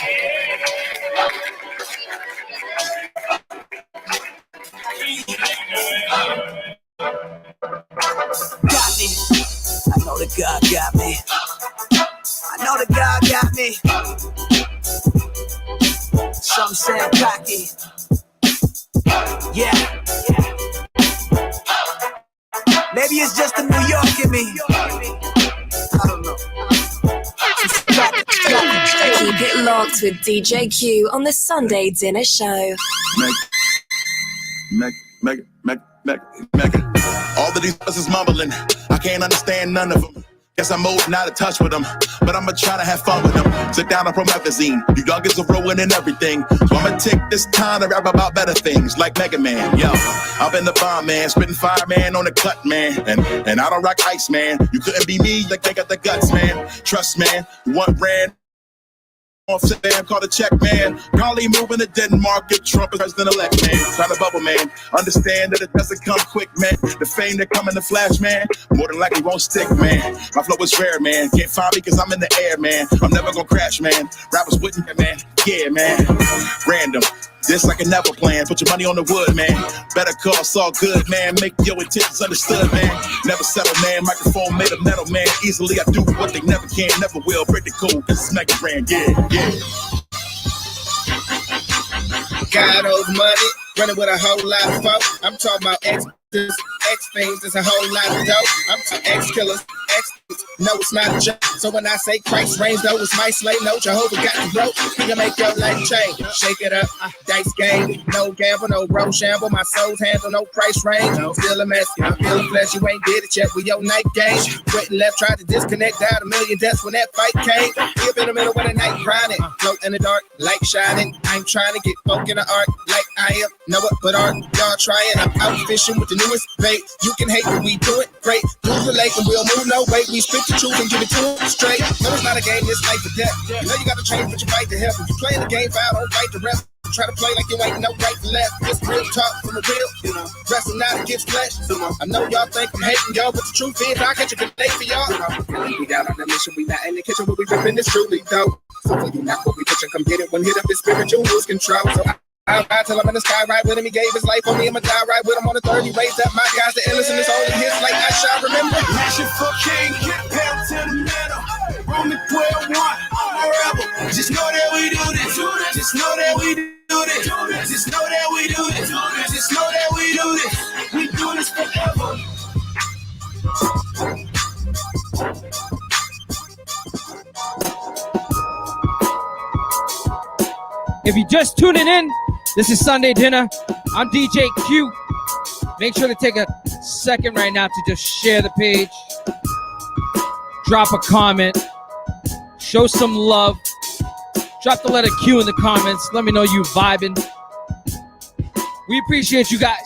Speaker 1: Got me. I know that God got me. I know that God got me. Some sound cocky. Yeah. Maybe it's just the New York in me. I don't know.
Speaker 10: Keep it locked with DJ Q on the Sunday Dinner Show.
Speaker 11: All of these is mumbling. I can't understand none of them. Guess I'm old and out of touch with them, but I'ma try to have fun with them. Sit down on promethazine, you youngins are rolling and everything. So I'ma take this time to rap about better things, like Mega Man. Yo, I've been the bomb man, spitting fire man on the cut man, and I don't rock ice man. You couldn't be me, like they got the guts man. Trust man, one brand. Off Sam, call the check man. Probably moving to Denmark if Trump is president-elect man. Try to bubble man. Understand that it doesn't come quick man. The fame that come in the flash man, more than likely won't stick man. My flow is rare man. Can't find me cause I'm in the air man. I'm never gonna crash man. Rappers wouldn't man. Yeah man. Random. This I can never plan. Put your money on the wood, man. Better call, it's all good, man. Make your intentions understood, man. Never settle, man. Microphone made of metal, man. Easily I do what they never can, never will. Break the code, this is Mega Brand, yeah.
Speaker 12: God owes money, running with a whole lot of folk. I'm talking about X things, there's a whole lot of dope. I'm talking X killers, X. No, it's not a joke. So when I say Christ reigns, though, it's my slave. No, Jehovah got the rope. He can make your life change. Shake it up, dice game. No gamble, no road shamble. My soul's handle, no price range. Still a mess, I'm feeling flesh. You ain't did it yet with your night game. Went and left, tried to disconnect, died a million deaths when that fight came. Here in the middle of the night, grinding. Float in the dark, light shining. I'm trying to get folk in the art like I am. Know what but art, y'all trying. I'm out fishing with the newest bait. You can hate, but we do it great. Lose the lake and we'll move no weight. We spit the truth and give it to them straight. No, it's not a game, it's life or death. You know you gotta change, but you fight to help. If you play the game foul, don't fight the rest. Try to play like you ain't no right to left. It's real talk from the real, wrestling out against flesh. I know y'all think I'm hating y'all, but the truth is I catch a good day for y'all. We got on the mission, we not in the kitchen, but we ripping this truly dope. So for you not what we pitching, come get it. One hit up his spiritual lose control. So I ride till I'm in the sky right with him. He gave his life on me. I'ma die right with him on the 30. Raised up my guys, the illness in his only hits like I shall remember.
Speaker 11: Mission for king, get down to the middle. Roman 12-1, forever. Just know that we do this. Just know that we do this. Just know that we do this. Just know that we do this. We do this forever.
Speaker 2: If you're just tuning in, this is Sunday Dinner. I'm DJ Q. Make sure to take a second right now to just share the page. Drop a comment. Show some love. Drop the letter Q in the comments. Let me know you vibing. We appreciate you guys.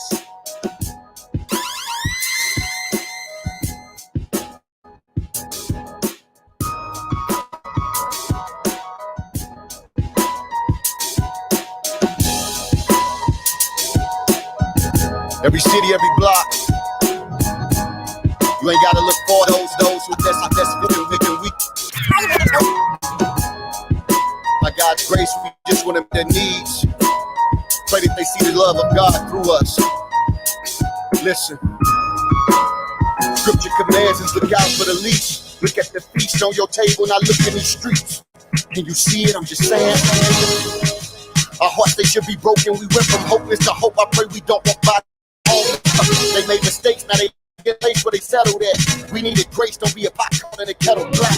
Speaker 13: Every city, every block. You ain't gotta look for those who that's wicked weak. By God's grace, we just want them their needs. Pray that they see the love of God through us. Listen. Scripture commands us look out for the least. Look at the feast on your table, not look in the streets. Can you see it? I'm just saying. Our hearts, they should be broken. We went from hopeless to hope. I pray we don't walk by. They made mistakes, now they get a place where they settled at. We needed grace, don't be a pot calling a kettle black.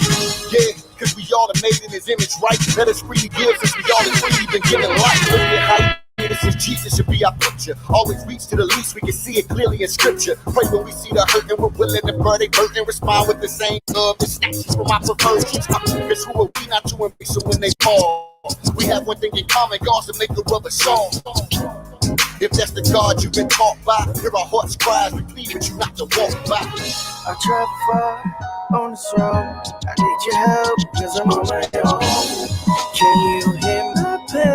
Speaker 13: Yeah, cause we all are made in his image, right? Let us freely give since we all are freely been given life. Look at how this is Jesus should be our picture. Always reach to the least, we can see it clearly in scripture. Pray when we see the hurt and we're willing to burn it, hurt and respond with the same love. The snatches from our perversions. Cause who are we not to embrace them when they fall? We have one thing in common, God's the maker of a song. If that's the God you've been taught by, hear our hearts cry as we plead with you not to walk by.
Speaker 14: I travel far on this road. I need your help because I'm on my own. Can you hear my pain?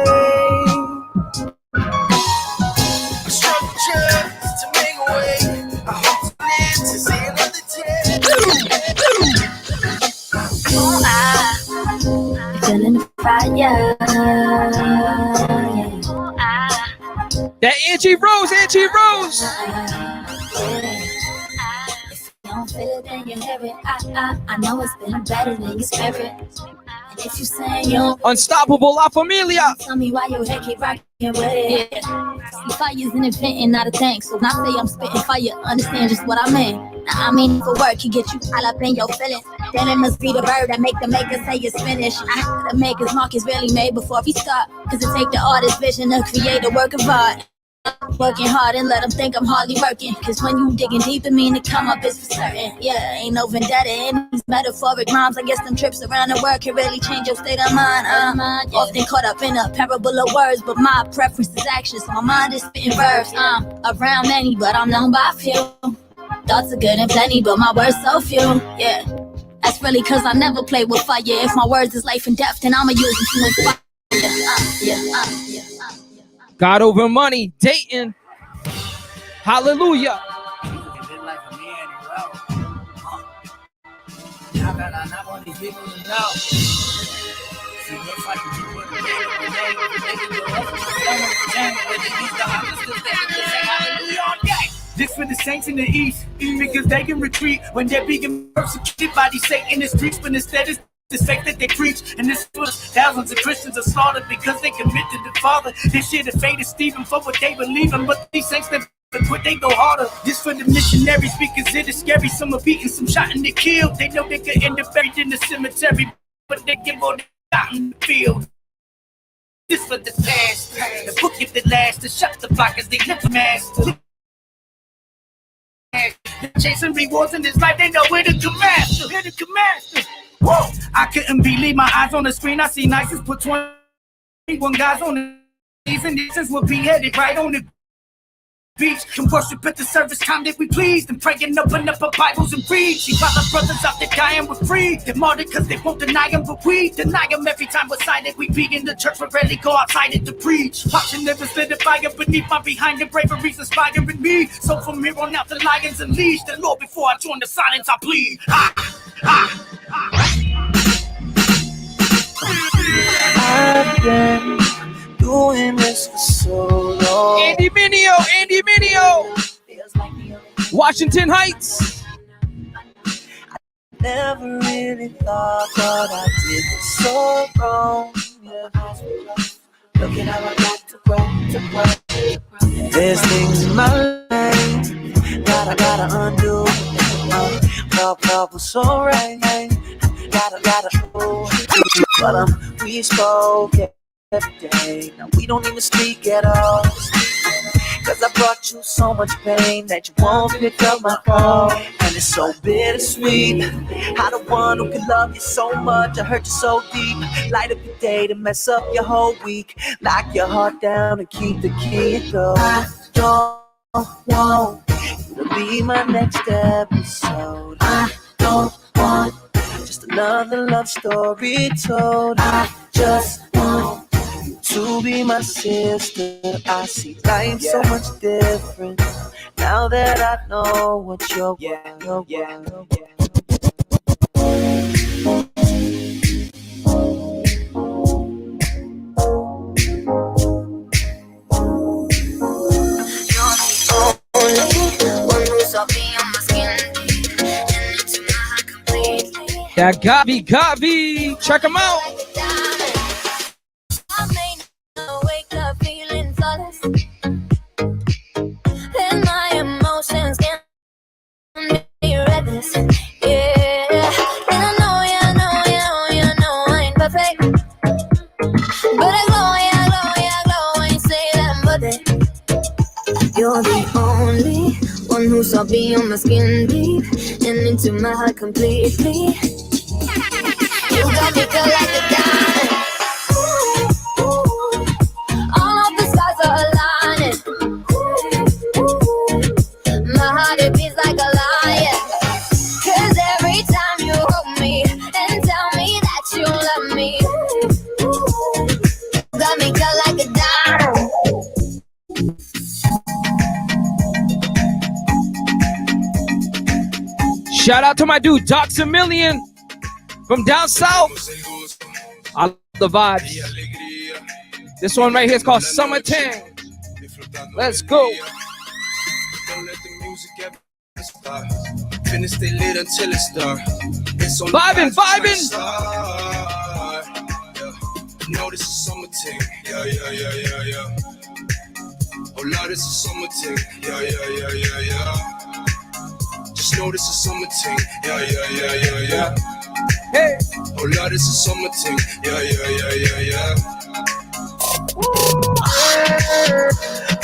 Speaker 14: I struggle just to make a way. I hope to live to see another day.
Speaker 15: Oh, I'm feeling the fire.
Speaker 2: That Angie Rose.
Speaker 15: If you don't feel it, then you hear it. I know it's been better than your spirit. And if you say you
Speaker 2: Unstoppable La Familia.
Speaker 15: tell me why your head keep rocking with it. See, fire's an event and not a thing. So when I say I'm spitting fire, understand just what I mean. Now, I mean, for work, you get you all up in your feelings. Then it must be the bird that make the maker say it's finished. The maker's mark is really made before we start. Cause it take the artist's vision to create a work of art. Working hard and let them think I'm hardly working. Cause when you digging deep, it mean to come up is for certain. Yeah, ain't no vendetta in these metaphoric rhymes. I guess them trips around the world can really change your state of mind. Often caught up in a parable of words, but my preference is action, so my mind is spitting verbs. Around many, but I'm known by a few. Thoughts are good and plenty, but my words so few. Yeah, that's really cause I never play with fire. If my words is life and death, then I'ma use them to inspire.
Speaker 2: God over money, Dayton. Hallelujah.
Speaker 16: This for the saints in the east, because they can retreat when they're being persecuted by these Satanist streets, but instead it's the fact that they preach, and this was thousands of Christians are slaughtered because they commit to the Father. They share the fate of Stephen for what they believe in, but these saints that quit, they go harder. This for the missionaries because it is scary. Some are beaten, some shot and they killed. They know they could end up buried in the cemetery, but they get more out in the field. This for the past, the book if the last, to shut the block as they live the master. Chasing rewards in this life, they know where to come master. Here to come master. Whoa! I couldn't believe my eyes on the screen. I see Nices put 21 guys on the knees, and these will be headed right on the beach. Can worship at the service time that we please. And pray and open up our Bibles and read. See while the brothers out there dying with free. They're martyred cause they won't deny them, but we deny them every time we're cited. We be in the church but rarely go outside it to preach. Watching never lit a fire beneath my behind the bravery's inspiring me. So from here on out the lions unleash. The Lord before I join the silence I plead.
Speaker 14: I've been doing this for so long.
Speaker 2: Andy Mineo. Washington Heights.
Speaker 14: Never really thought what I did was so wrong. Yeah. Look at how I got to grow. There's things in my life that I gotta undo. Love was so right. Gotta but we spoke every day. Now we don't even speak at all. Cause I brought you so much pain that you won't pick up my call. And it's so bittersweet. How the one who can love you so much, I hurt you so deep. Light up your day to mess up your whole week. Lock your heart down and keep the key and go. I don't want you to be my next episode. I don't want just another love story told. I just want you to be my sister. I see life so much different now that I know what you're
Speaker 2: That Gavi. Check them out.
Speaker 15: I may not wake up feeling flawless, and my emotions can't be reckless. Yeah, and I know I ain't perfect, but I glow, I ain't say that I'm worth it. You're the only one who saw me on my skin deep and into my heart completely. You got me feel like a diamond. All of the stars are aligning. My heart it beats like a lion. Cause every time you hold me and tell me that you love me, you got me feel like a diamond.
Speaker 2: Shout out to my dude, Docs a Million from down south. I love the vibes. This one right here is called Summer Tang. Let's go.
Speaker 17: Finish stay lit until it's dark.
Speaker 2: Vibing.
Speaker 17: You know this is summer ting. Yeah. Oh Lord, this is summer ting. Yeah. Just know this is summer ting. Yeah.
Speaker 2: Hey.
Speaker 17: Oh Lord, this is summer ting. Yeah.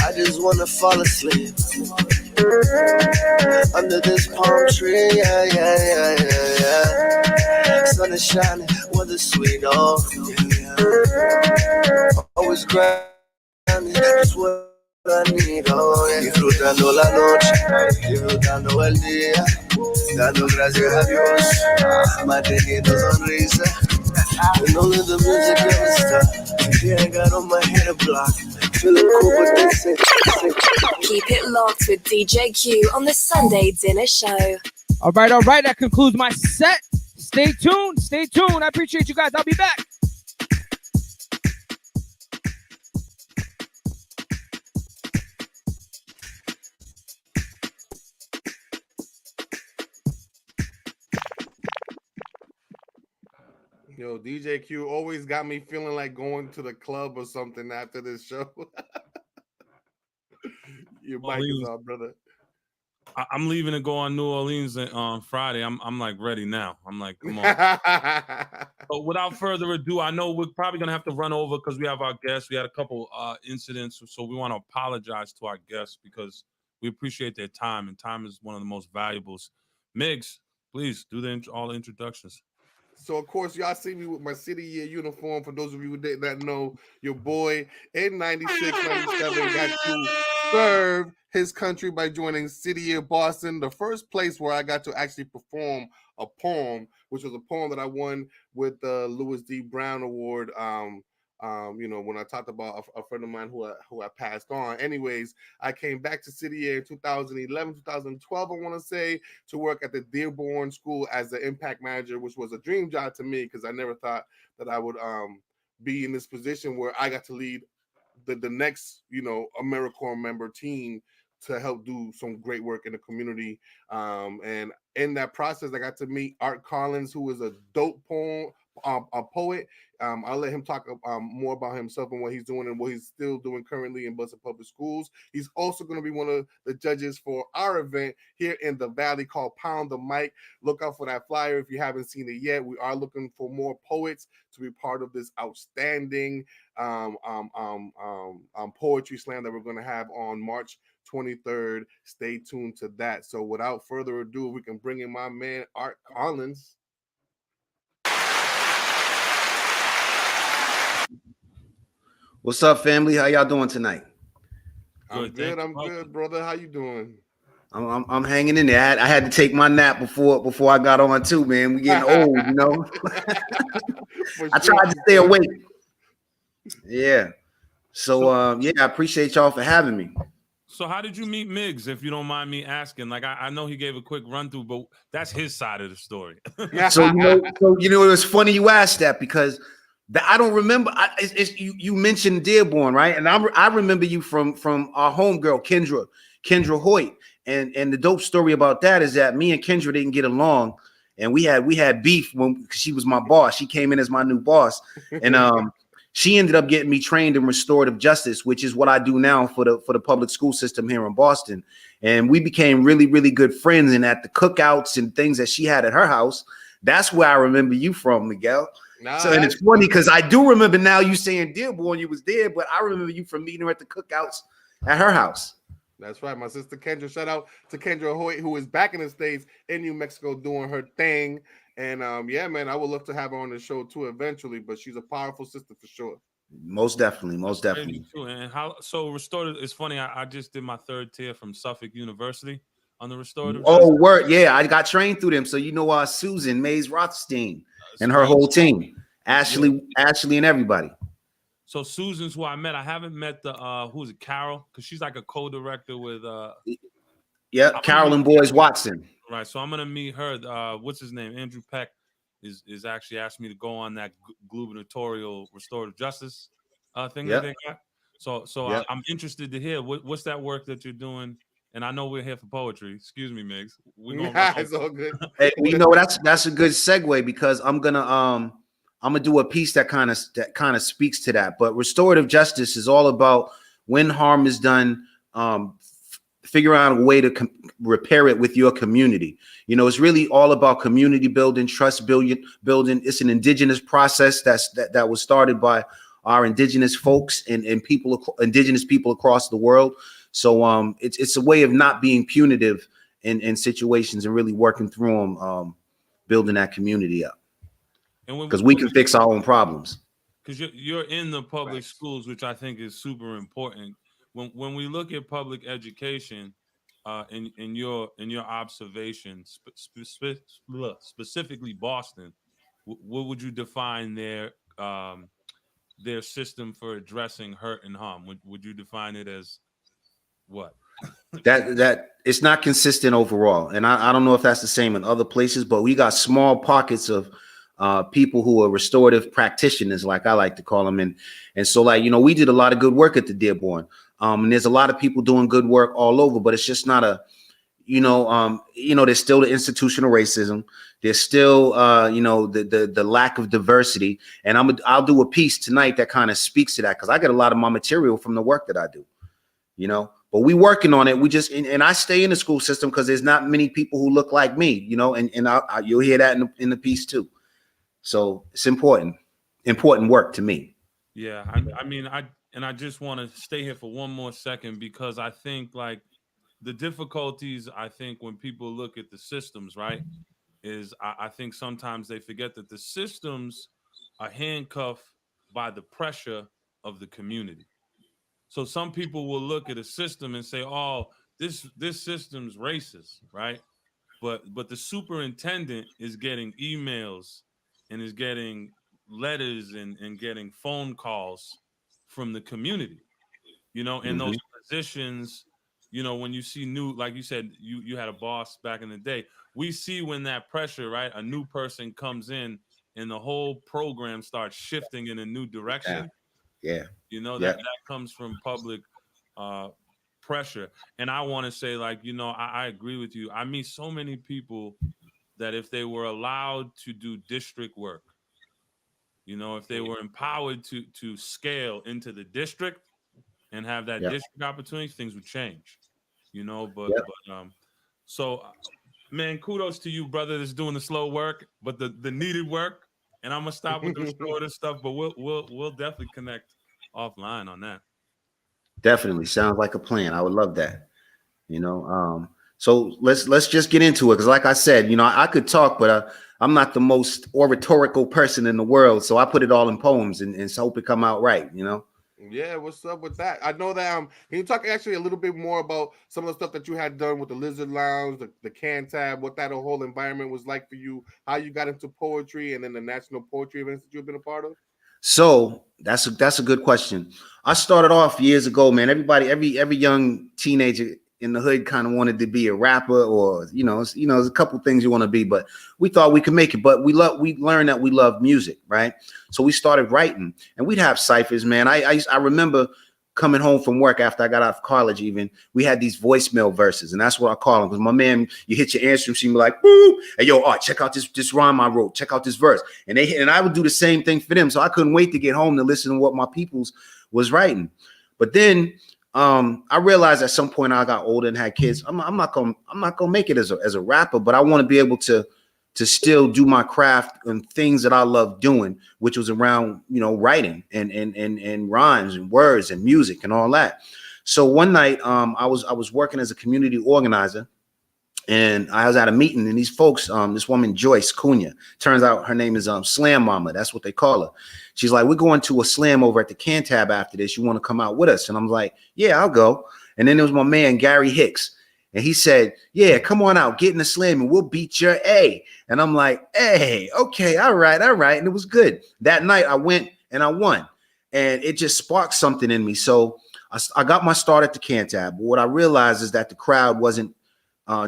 Speaker 14: I just wanna fall asleep under this palm tree. Yeah, yeah, yeah, yeah, yeah. Sun is shining, weather sweet. Oh, yeah, yeah. Always grinding, that's what I need. Oh, yeah. Disfrutando la noche, disfrutando el día, dando gracias a Dios, manteniendo sonrisa. And only the music never stop. Yeah, I got on my head a block. Feeling cool, but they say.
Speaker 10: Keep it locked with DJ Q on the Sunday Dinner Show.
Speaker 2: All right. That concludes my set. Stay tuned. I appreciate you guys. I'll be back.
Speaker 4: Yo, DJ Q always got me feeling like going to the club or something after this show. Your mic is on, brother.
Speaker 3: I'm leaving to go on New Orleans on Friday. I'm like ready now. I'm like, come on. But without further ado, I know we're probably gonna have to run over because we have our guests. We had a couple incidents, so we want to apologize to our guests because we appreciate their time, and time is one of the most valuables. Migs, please do all the introductions.
Speaker 4: So, of course, y'all see me with my City Year uniform. For those of you who did not know, your boy in 96, 97 got to serve his country by joining City Year Boston, the first place where I got to actually perform a poem, which was a poem that I won with the Louis D. Brown Award. When I talked about a friend of mine who I passed on. Anyways, I came back to City Year in 2011, 2012, I want to say, to work at the Dearborn School as the impact manager, which was a dream job to me because I never thought that I would be in this position where I got to lead the next, AmeriCorps member team to help do some great work in the community. And in that process, I got to meet Art Collins, who is a dope a poet. I'll let him talk more about himself and what he's doing and what he's still doing currently in Boston Public Schools. He's also going to be one of the judges for our event here in the Valley called Pound the Mic. Look out for that flyer if you haven't seen it yet. We are looking for more poets to be part of this outstanding poetry slam that we're going to have on March 23rd. Stay tuned to that. So without further ado, we can bring in my man Art Collins.
Speaker 18: What's up, family? How y'all doing tonight?
Speaker 4: I'm good, brother. How you doing?
Speaker 18: I'm hanging in there. I had to take my nap before I got on too, man. We getting old, you know. I tried to stay awake. Yeah. So I appreciate y'all for having me.
Speaker 3: So how did you meet Migs, if you don't mind me asking? Like I know he gave a quick run through, but that's his side of the story.
Speaker 18: So it's funny you asked that because I don't remember. You mentioned Dearborn, right? And I remember you from our homegirl Kendra Hoyt, and the dope story about that is that me and Kendra didn't get along, and we had beef when she was my boss. She came in as my new boss, and she ended up getting me trained in restorative justice, which is what I do now for the public school system here in Boston. And we became really, really good friends. And at the cookouts and things that she had at her house, that's where I remember you from, Miguel. And it's funny because I do remember now you saying Dearborn, you was there, but I remember you from meeting her at the cookouts at her house.
Speaker 4: That's right. My sister Kendra, shout out to Kendra Hoyt, who is back in the States in New Mexico doing her thing. And man, I would love to have her on the show too eventually, but she's a powerful sister for sure.
Speaker 18: Most definitely.
Speaker 3: And restorative, it's funny, I just did my third tier from Suffolk University on the restorative.
Speaker 18: Oh, word. Yeah, I got trained through them. So Susan Mays Rothstein and her whole team, Ashley and everybody.
Speaker 3: So Susan's who I met. I haven't met the who's it, Carol, because she's like a co-director with
Speaker 18: Carolyn Boyce Watson.
Speaker 3: Right. So I'm gonna meet her. What's his name? Andrew Peck is actually asked me to go on that gubernatorial restorative justice thing that they got. So I'm interested to hear what's that work that you're doing. And I know we're here for poetry. Excuse me, Migs.
Speaker 4: It's all good.
Speaker 18: Hey, that's a good segue because I'm gonna do a piece that kind of speaks to that. But restorative justice is all about when harm is done, figure out a way to repair it with your community. It's really all about community building, trust building. It's an indigenous process that was started by our indigenous folks and indigenous people across the world. So it's a way of not being punitive in situations and really working through them, building that community up. Because we can fix our own problems.
Speaker 3: Because you're in the public schools, which I think is super important. When we look at public education, in your observation, specifically Boston, what would you define their system for addressing hurt and harm? Would you define it as what?
Speaker 18: that it's not consistent overall, and I don't know if that's the same in other places, but we got small pockets of people who are restorative practitioners, like I like to call them, and so, like, we did a lot of good work at the Dearborn, and there's a lot of people doing good work all over, but it's just not a there's still the institutional racism. There's still, the lack of diversity. And I'll do a piece tonight that kind of speaks to that, because I get a lot of my material from the work that I do, But we working on it. We just and I stay in the school system because there's not many people who look like me, and you'll hear that in the piece too. So it's important work to me.
Speaker 3: Yeah, I just want to stay here for one more second, because I think, like, the difficulties, I think, when people look at the systems, right, is I think sometimes they forget that the systems are handcuffed by the pressure of the community. So some people will look at a system and say, "Oh, this system's racist," right? But the superintendent is getting emails and is getting letters and getting phone calls from the community, and those positions, when you see new, like you said, you had a boss back in the day. We see when that pressure, right, a new person comes in and the whole program starts shifting in a new direction.
Speaker 18: Yeah.
Speaker 3: That comes from public pressure. And I want to say, like, I agree with you. I meet so many people that if they were allowed to do district work, if they were empowered to scale into the district and have that district opportunity, things would change, so, man, kudos to you, brother, that's doing the slow work, but the needed work. And I'm gonna stop with the restorative stuff, but we'll definitely connect offline on that.
Speaker 18: Definitely sounds like a plan. I would love that. So let's just get into it, because, like I said, I could talk, but I'm not the most oratorical person in the world, so I put it all in poems and hope it come out right.
Speaker 4: Yeah, what's up with that? I know that can you talk actually a little bit more about some of the stuff that you had done with the Lizard Lounge, the Can Tab, what that whole environment was like for you, how you got into poetry, and then the national poetry events that you've been a part of?
Speaker 18: So that's a good question. I started off years ago, man. Every young teenager in the hood kind of wanted to be a rapper, or there's a couple things you want to be, but we thought we could make it. But we learned that we love music, right? So we started writing, and we'd have ciphers, man. I remember coming home from work after I got out of college. Even we had these voicemail verses, and that's what I call them. Because my man, you hit your answering machine, be like, "Boo!" Hey, yo, Art, check out this rhyme I wrote. Check out this verse, and I would do the same thing for them. So I couldn't wait to get home to listen to what my peoples was writing. But then I realized at some point I got older and had kids. I'm not gonna make it as a rapper, but I want to be able to still do my craft and things that I love doing, which was around writing and rhymes and words and music and all that. So one night I was working as a community organizer, and I was at a meeting, and these folks, this woman Joyce Cunha, turns out her name is Slam Mama. That's what they call her. She's like, "We're going to a slam over at the Can Tab after this. You want to come out with us?" And I'm like, "Yeah, I'll go." And then there was my man Gary Hicks, and he said, "Yeah, come on out, get in the slam, and we'll beat your A." And I'm like, "Hey, okay, all right." And it was good. That night I went and I won, and it just sparked something in me. So I got my start at the Can Tab. But what I realized is that the crowd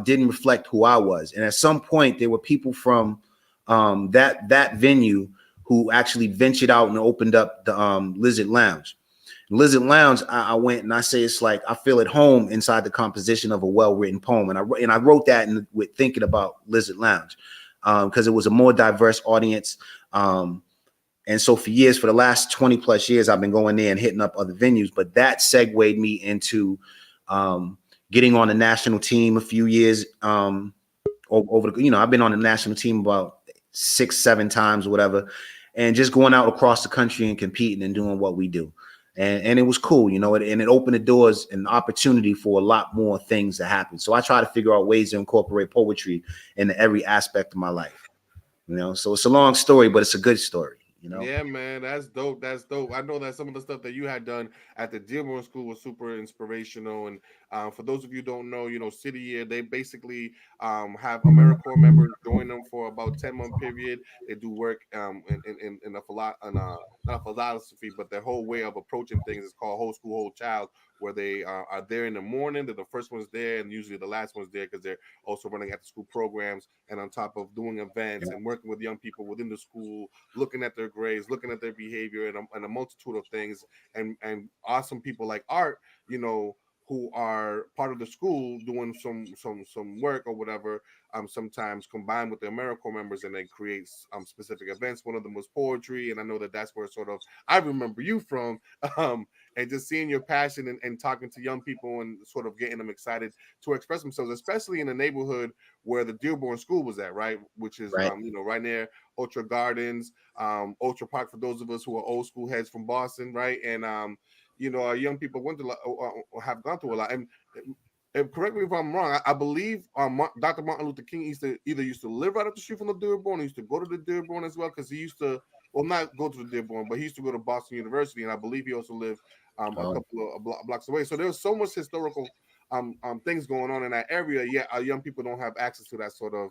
Speaker 18: didn't reflect who I was. And at some point there were people from that venue who actually ventured out and opened up the Lizard Lounge. Lizard Lounge, I went and I say it's like I feel at home inside the composition of a well-written poem. And I wrote that with thinking about Lizard Lounge because it was a more diverse audience. And so for the last 20 plus years, I've been going there and hitting up other venues. But that segued me into getting on the national team a few years over I've been on the national team about 6-7 times or whatever. and just going out across the country and competing and doing what we do. And it was cool, you know, and it opened the doors and opportunity for a lot more things to happen. So I try to figure out ways to incorporate poetry into every aspect of my life, you know. So it's a long story, but it's a good story, you know.
Speaker 4: Yeah, man, that's dope. That's dope. I know that some of the stuff that you had done at the Dearborn School was super inspirational. And for those of you who don't know, you know, City Year, they basically have AmeriCorps members join them for about 10-month period. They do work in a not a philosophy, but their whole way of approaching things is called Whole School, Whole Child, where they are there in the morning. They're the first ones there, and usually the last ones there because they're also running after school programs, and on top of doing events and working with young people within the school, looking at their grades, looking at their behavior, and a multitude of things, and awesome people like Art, you know, who are part of the school doing some work or whatever, sometimes combined with the AmeriCorps members, and they create specific events. One of them was poetry, and I know that that's where sort of I remember you from, and just seeing your passion and talking to young people and sort of getting them excited to express themselves, especially in the neighborhood where the Dearborn School was at, right, which is you know, right near Ultra Gardens, Ultra Park, for those of us who are old school heads from Boston, right, and you know, our young people went to have gone through a lot. And correct me if I'm wrong, I believe Dr. Martin Luther King used to live right up the street from the Dearborn. He used to go to the Dearborn as well, because he used to, well, not go to the Dearborn, but he used to go to Boston University, and I believe he also lived a couple of blocks away. So there's so much historical things going on in that area, yet our young people don't have access to that sort of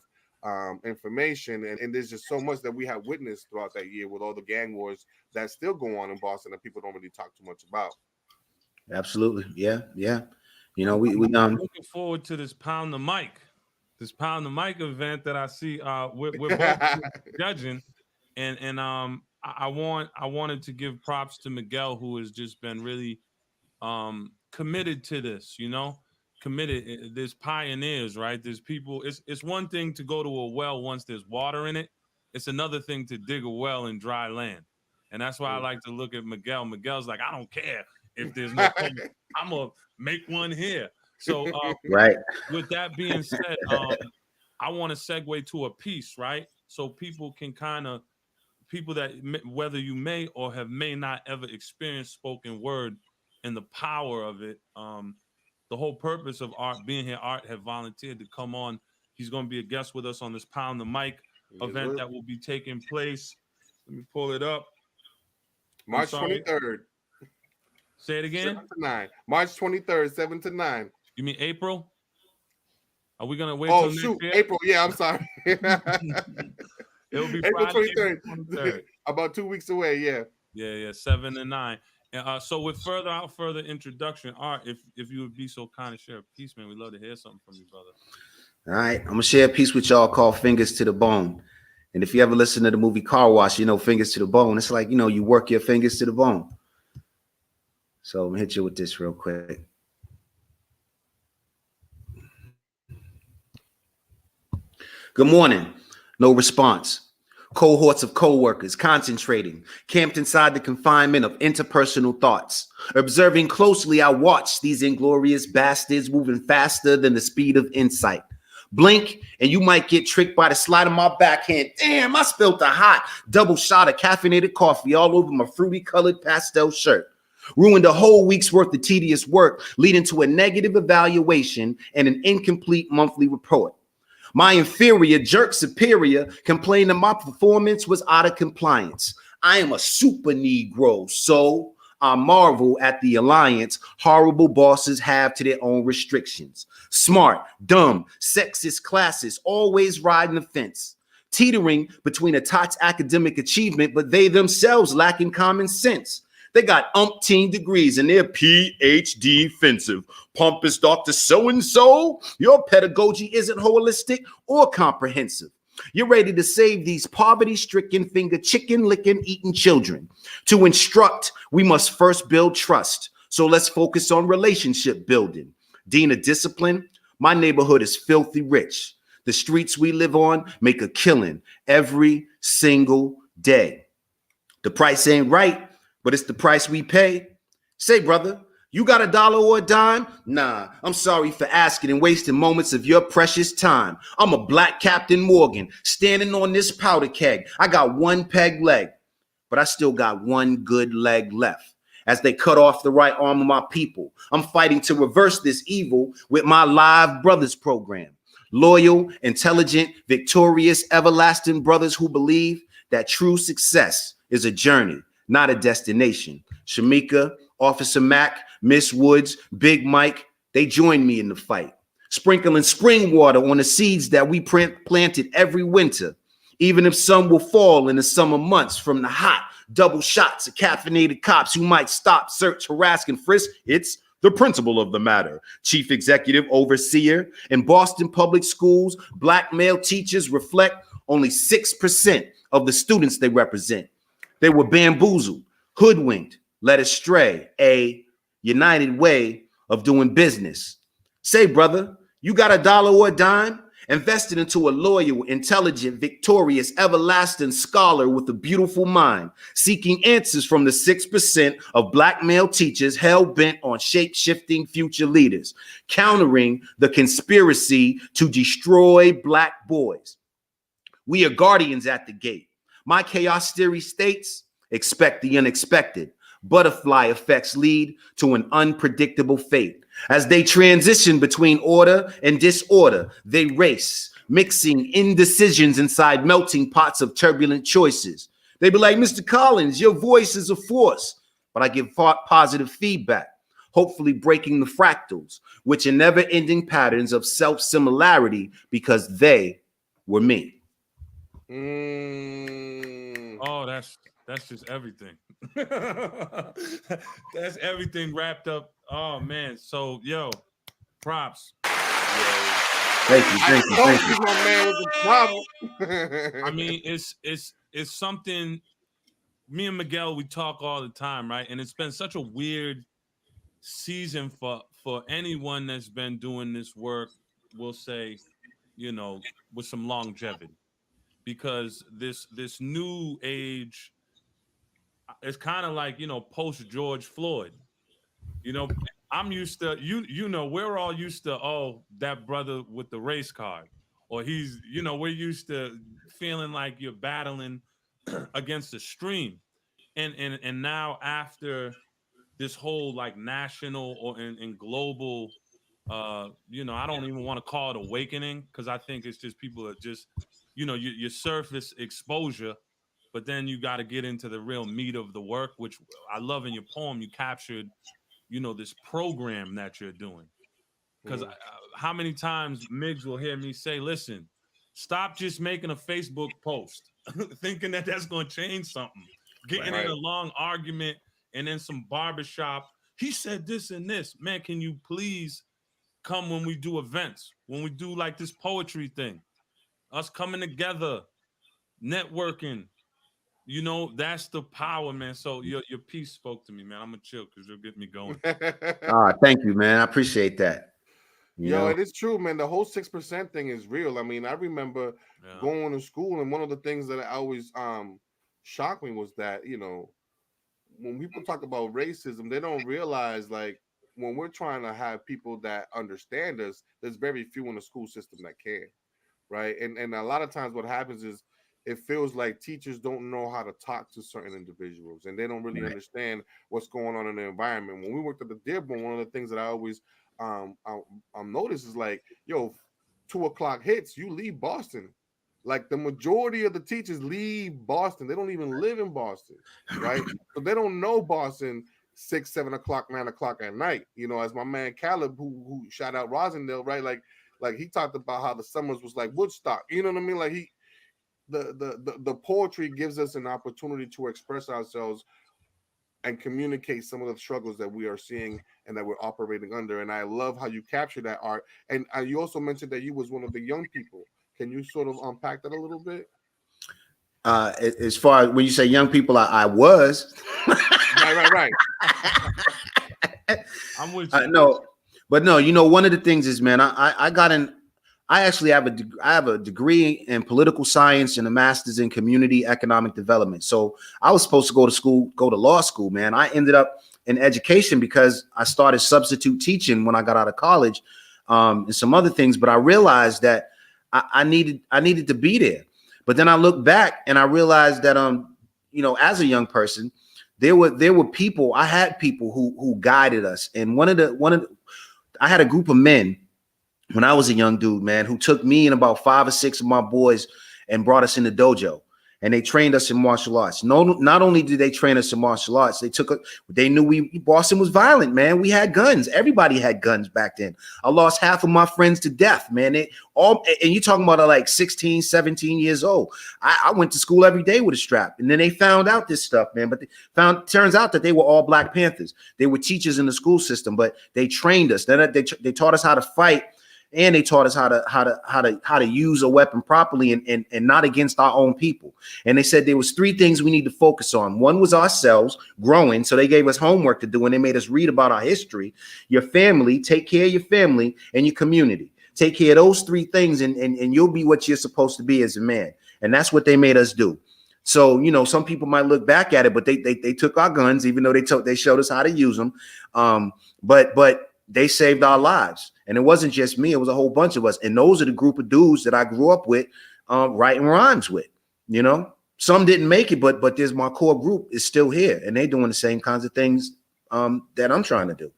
Speaker 4: information, and there's just so much that we have witnessed throughout that year with all the gang wars that still go on in Boston that people don't really talk too much about.
Speaker 18: Absolutely. Yeah. You know,
Speaker 3: I'm looking forward to this Pound the Mic event that I see we're both judging, and I wanted to give props to Miguel, who has just been really committed to this, you know. Committed. There's pioneers, right? There's people. It's one thing to go to a well once there's water in it. It's another thing to dig a well in dry land. And that's why I like to look at Miguel. Miguel's like, I don't care if there's no pump. I'm gonna make one here. So
Speaker 18: right.
Speaker 3: With that being said, I want to segue to a piece, right? So people that whether you may or may not ever experienced spoken word and the power of it. The whole purpose of Art being here, Art had volunteered to come on. He's going to be a guest with us on this Pound the Mic event that will be taking place. Let me pull it up.
Speaker 4: March 23rd.
Speaker 3: Say it again.
Speaker 4: 7 to 9. March 23rd, 7 to 9.
Speaker 3: You mean April? Are we going to wait
Speaker 4: till
Speaker 3: next year?
Speaker 4: April. Yeah, I'm sorry.
Speaker 3: It'll be
Speaker 4: April
Speaker 3: Friday,
Speaker 4: 23rd.
Speaker 3: April 23rd.
Speaker 4: About 2 weeks away, yeah.
Speaker 3: Yeah, 7 and 9. So without further introduction, Art, if you would be so kind to share a piece, man, we'd love to hear something from you, brother.
Speaker 18: All right, I'm gonna share a piece with y'all called "Fingers to the Bone." And if you ever listen to the movie Car Wash, you know "Fingers to the Bone." It's like, you know, you work your fingers to the bone. So I'm gonna hit you with this real quick. Good morning. No response. Cohorts of co-workers concentrating, camped inside the confinement of interpersonal thoughts. Observing closely, I watched these inglorious bastards moving faster than the speed of insight. Blink, and you might get tricked by the slide of my backhand. Damn, I spilled a hot double shot of caffeinated coffee all over my fruity colored pastel shirt. Ruined a whole week's worth of tedious work, leading to a negative evaluation and an incomplete monthly report. My inferior jerk superior complained that my performance was out of compliance. I am a super Negro, so I marvel at the alliance horrible bosses have to their own restrictions. Smart, dumb, sexist classes always riding the fence, teetering between a tot's academic achievement, but they themselves lacking common sense. They got umpteen degrees and they're PhD offensive. Pompous Dr. So-and-so, your pedagogy isn't holistic or comprehensive. You're ready to save these poverty-stricken, finger chicken-licking, eating children. To instruct, we must first build trust. So let's focus on relationship building. Dean of discipline, my neighborhood is filthy rich. The streets we live on make a killing every single day. The price ain't right, but it's the price we pay. Say, brother, you got $1 or a dime? Nah, I'm sorry for asking and wasting moments of your precious time. I'm a black Captain Morgan standing on this powder keg. I got one peg leg. but I still got one good leg left. As they cut off the right arm of my people, I'm fighting to reverse this evil with my Live Brothers program. Loyal, intelligent, victorious, everlasting brothers who believe that true success is a journey, not a destination. Shamika, Officer Mac, Miss Woods, Big Mike, they joined me in the fight, sprinkling spring water on the seeds that we planted every winter, even if some will fall in the summer months from the hot double shots of caffeinated cops who might stop, search, harass, and frisk. It's the principle of the matter. Chief executive overseer in Boston public schools, black male teachers reflect only 6% of the students they represent. They were bamboozled, hoodwinked, led astray, a united way of doing business. Say, brother, you got $1 or a dime? Invested into a loyal, intelligent, victorious, everlasting scholar with a beautiful mind, seeking answers from the 6% of black male teachers hell-bent on shape-shifting future leaders, countering the conspiracy to destroy black boys. We are guardians at the gate. My chaos theory states, expect the unexpected. Butterfly effects lead to an unpredictable fate. As they transition between order and disorder, they race, mixing indecisions inside melting pots of turbulent choices. They be like, Mr. Collins, your voice is a force, but I give positive feedback, hopefully breaking the fractals, which are never-ending patterns of self-similarity because they were me.
Speaker 3: Oh, that's just everything. That's everything wrapped up. Oh man, so yo, props.
Speaker 18: Thank you.
Speaker 4: My man was a problem.
Speaker 3: I mean, it's something. Me and Miguel, we talk all the time, right? And it's been such a weird season for anyone that's been doing this work. We'll say, with some longevity, because this new age. It's kind of like, post George Floyd. I'm used to, we're all used to, oh, that brother with the race card, or he's, we're used to feeling like you're battling against a stream. And now after this whole like national or and global, I don't even want to call it awakening, because I think it's just people are just, your surface exposure. But then you got to get into the real meat of the work, which I love in your poem. You captured, this program that you're doing. Because how many times Miggs will hear me say, listen, stop just making a Facebook post, thinking that that's going to change something. Getting in a long argument and then some barbershop. He said this and this. Man, can you please come when we do events, when we do like this poetry thing, us coming together, networking. That's the power, man. So your piece spoke to me, man. I'm gonna chill because you'll get me going.
Speaker 18: Thank you, man. I appreciate that.
Speaker 4: Yo, it is true, man. The whole 6% thing is real. I mean, I remember going to school, and one of the things that I always shocked me was that, when people talk about racism, they don't realize, like, when we're trying to have people that understand us, there's very few in the school system that can, right? And a lot of times what happens is it feels like teachers don't know how to talk to certain individuals, and they don't really understand what's going on in the environment. When we worked at the Dearborn, one of the things that I always notice is like, yo, 2 o'clock hits, you leave Boston. Like the majority of the teachers leave Boston. They don't even live in Boston, right? So they don't know Boston 6, 7 o'clock, 9 o'clock at night. As my man Caleb, who shout out Rosendale, right? Like he talked about how the summers was like Woodstock. You know what I mean? Like the poetry gives us an opportunity to express ourselves and communicate some of the struggles that we are seeing and that we're operating under. And I love how you capture that art. And you also mentioned that you was one of the young people. Can you sort of unpack that a little bit?
Speaker 18: As far as when you say young people, I was.
Speaker 4: Right.
Speaker 3: I'm with you.
Speaker 18: No, one of the things is, man, I actually have a degree in political science and a master's in community economic development. So I was supposed to go to law school, man. I ended up in education because I started substitute teaching when I got out of college, and some other things. But I realized that I needed to be there. But then I looked back and I realized that as a young person, there were people. I had people who guided us, and I had a group of men when I was a young dude, man, who took me and about 5 or 6 of my boys and brought us in the dojo. And they trained us in martial arts. No, not only did they train us in martial arts, they knew Boston was violent, man. We had guns. Everybody had guns back then. I lost half of my friends to death, man. And you talking about like 16, 17 years old. I went to school every day with a strap. And then they found out this stuff, man. But turns out that they were all Black Panthers. They were teachers in the school system, but they trained us. They taught us how to fight. And they taught us how to use a weapon properly and not against our own people. And they said there was 3 things we need to focus on. One was ourselves growing. So they gave us homework to do, and they made us read about our history. Your family, take care of your family, and your community. Take care of those 3 things, and you'll be what you're supposed to be as a man. And that's what they made us do. So, some people might look back at it, but they took our guns, even though they showed us how to use them. But they saved our lives. And it wasn't just me, it was a whole bunch of us. And those are the group of dudes that I grew up with, writing rhymes with, Some didn't make it, but there's my core group is still here, and they're doing the same kinds of things that I'm trying to do.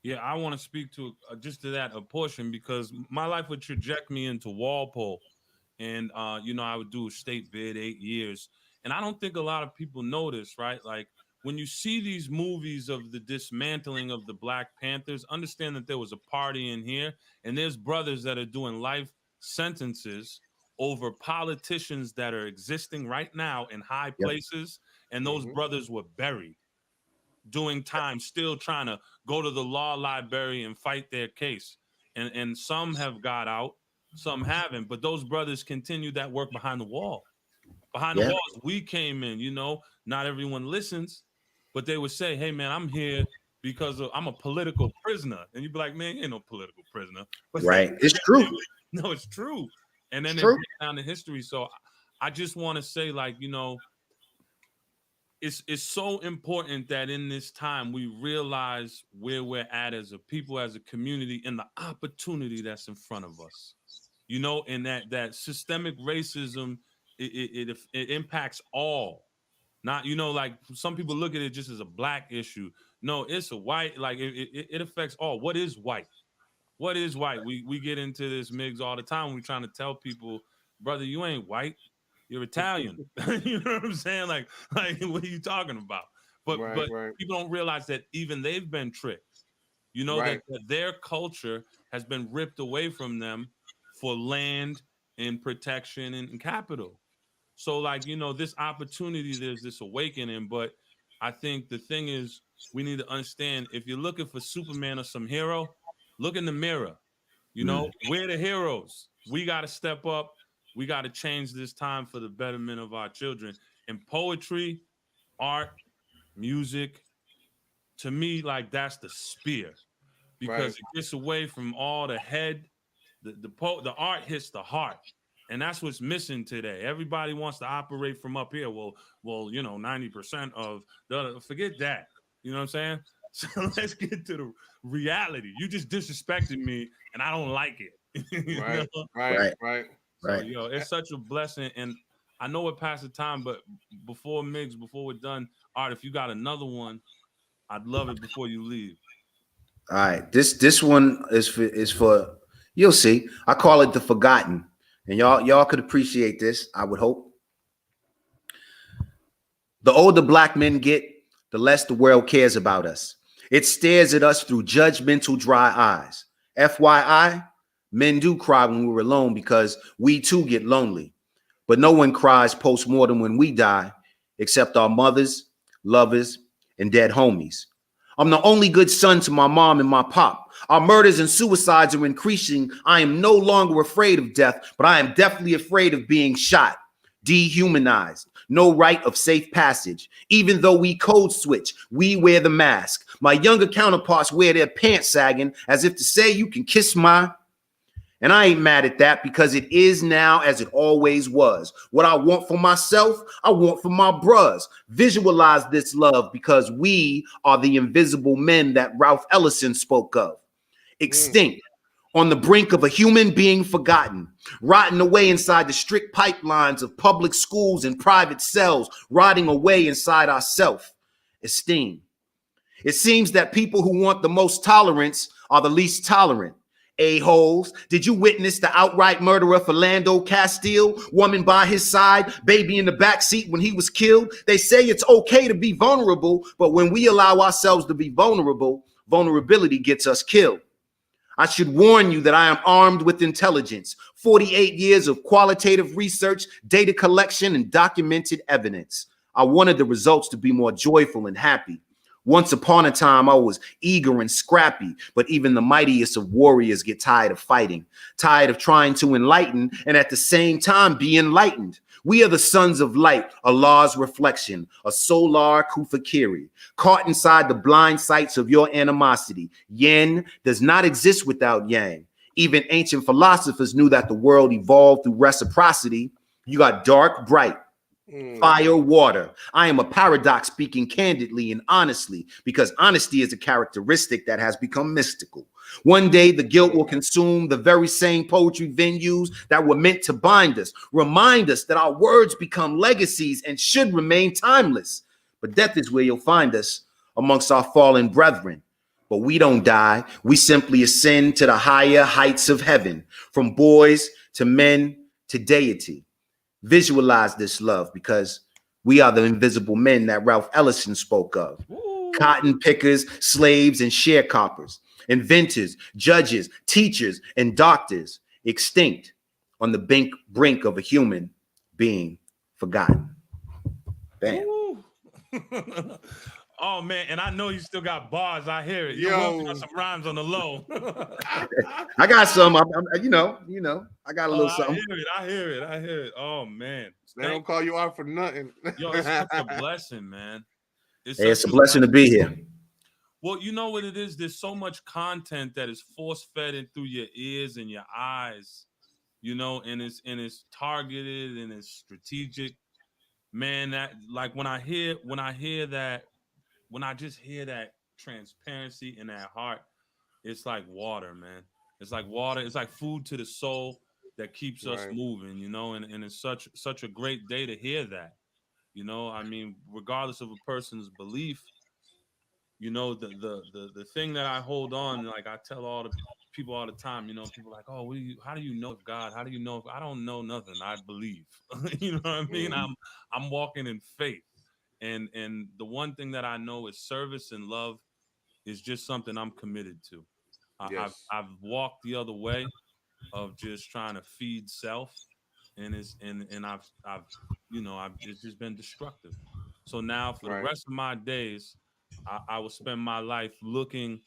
Speaker 3: Yeah, I want to speak to just to that a portion, because my life would traject me into Walpole. And, I would do a state bid 8 years. And I don't think a lot of people know this, right? Like, when you see these movies of the dismantling of the Black Panthers, understand that there was a party in here, and there's brothers that are doing life sentences over politicians that are existing right now in high places, and those brothers were buried doing time, still trying to go to the law library and fight their case. And some have got out, some haven't, but those brothers continued that work behind the wall. Behind the walls, we came in, not everyone listens. But they would say, hey, man, I'm here because I'm a political prisoner. And you'd be like, man, you ain't no political prisoner. But
Speaker 18: right. It's true.
Speaker 3: No, it's true. And then they break down the history. So I just want to say, like, it's so important that in this time we realize where we're at as a people, as a community, and the opportunity that's in front of us. And that systemic racism, it impacts all. Not, like some people look at it just as a Black issue. No, it's a white, like it affects all. What is white? What is white? We get into this, Migs, all the time. We're trying to tell people, brother, you ain't white. You're Italian. You know what I'm saying? Like, what are you talking about? But people don't realize that even they've been tricked. That their culture has been ripped away from them for land and protection and capital. So, like, this opportunity, there's this awakening. But I think the thing is, we need to understand, if you're looking for Superman or some hero, look in the mirror. We're the heroes. We got to step up. We got to change this time for the betterment of our children. And poetry, art, music, to me, like, that's the spear. Because it gets away from all the head. The art hits the heart. And that's what's missing today. Everybody wants to operate from up here. Well, 90% of forget that. You know what I'm saying? So let's get to the reality. You just disrespected me, and I don't like it.
Speaker 4: Right.
Speaker 3: So, it's such a blessing. And I know we're past the time, but before we're done, Art, if you got another one, I'd love it before you leave.
Speaker 18: All right. This one is for you'll see. I call it The Forgotten. And y'all could appreciate this, I would hope. The older Black men get, the less the world cares about us. It stares at us through judgmental dry eyes. FYI, men do cry when we're alone because we too get lonely. But no one cries post-mortem when we die, except our mothers, lovers, and dead homies. I'm the only good son to my mom and my pop. Our murders and suicides are increasing. I am no longer afraid of death, but I am definitely afraid of being shot, dehumanized, no right of safe passage. Even though we code switch, we wear the mask. My younger counterparts wear their pants sagging as if to say you can kiss my... And I ain't mad at that because it is now as it always was. What I want for myself, I want for my bros. Visualize this love because we are the invisible men that Ralph Ellison spoke of. Extinct, on the brink of a human being forgotten, rotting away inside the strict pipelines of public schools and private cells, rotting away inside our self-esteem. It seems that people who want the most tolerance are the least tolerant. A-holes, did you witness the outright murder of Philando Castile? Woman by his side, baby in the backseat when he was killed? They say it's okay to be vulnerable, but when we allow ourselves to be vulnerable, vulnerability gets us killed. I should warn you that I am armed with intelligence, 48 years of qualitative research, data collection, and documented evidence. I wanted the results to be more joyful and happy. Once upon a time, I was eager and scrappy, but even the mightiest of warriors get tired of fighting, tired of trying to enlighten and at the same time be enlightened. We are the sons of light, Allah's reflection, a solar kufakiri, caught inside the blind sights of your animosity. Yin does not exist without yang. Even ancient philosophers knew that the world evolved through reciprocity. You got dark, bright, fire, water. I am a paradox speaking candidly and honestly, because honesty is a characteristic that has become mystical. One day, the guilt will consume the very same poetry venues that were meant to bind us, remind us that our words become legacies and should remain timeless. But death is where you'll find us amongst our fallen brethren. But we don't die. We simply ascend to the higher heights of heaven, from boys to men to deity. Visualize this love, because we are the invisible men that Ralph Ellison spoke of. Ooh. Cotton pickers, slaves, and sharecroppers, inventors, judges, teachers, and doctors, extinct on the brink of a human being forgotten. Bam.
Speaker 3: Oh man, and I know you still got bars. I hear it. You're working on some rhymes on the low.
Speaker 18: I got some. You know, I got a little something.
Speaker 3: I hear it. Oh man,
Speaker 4: they don't call you out for nothing.
Speaker 3: Yo, it's such a blessing, man.
Speaker 18: It's a blessing to be here.
Speaker 3: Well, you know what it is. There's so much content that is force fed in through your ears and your eyes, you know, and it's targeted and it's strategic. Man, that like when I just hear that transparency in that heart, it's like water, man. It's like water. It's like food to the soul that keeps us moving, you know, and it's such a great day to hear that, you know. I mean, regardless of a person's belief, you know, the thing that I hold on, like I tell all the people all the time, you know, people are like, oh, how do you know if God? How do you know if I don't know nothing? I believe. You know what I mean? I'm walking in faith. And the one thing that I know is service and love is just something I'm committed to. I've walked the other way of just trying to feed self, and it's just been destructive. So now for the rest of my days, I will spend my life looking,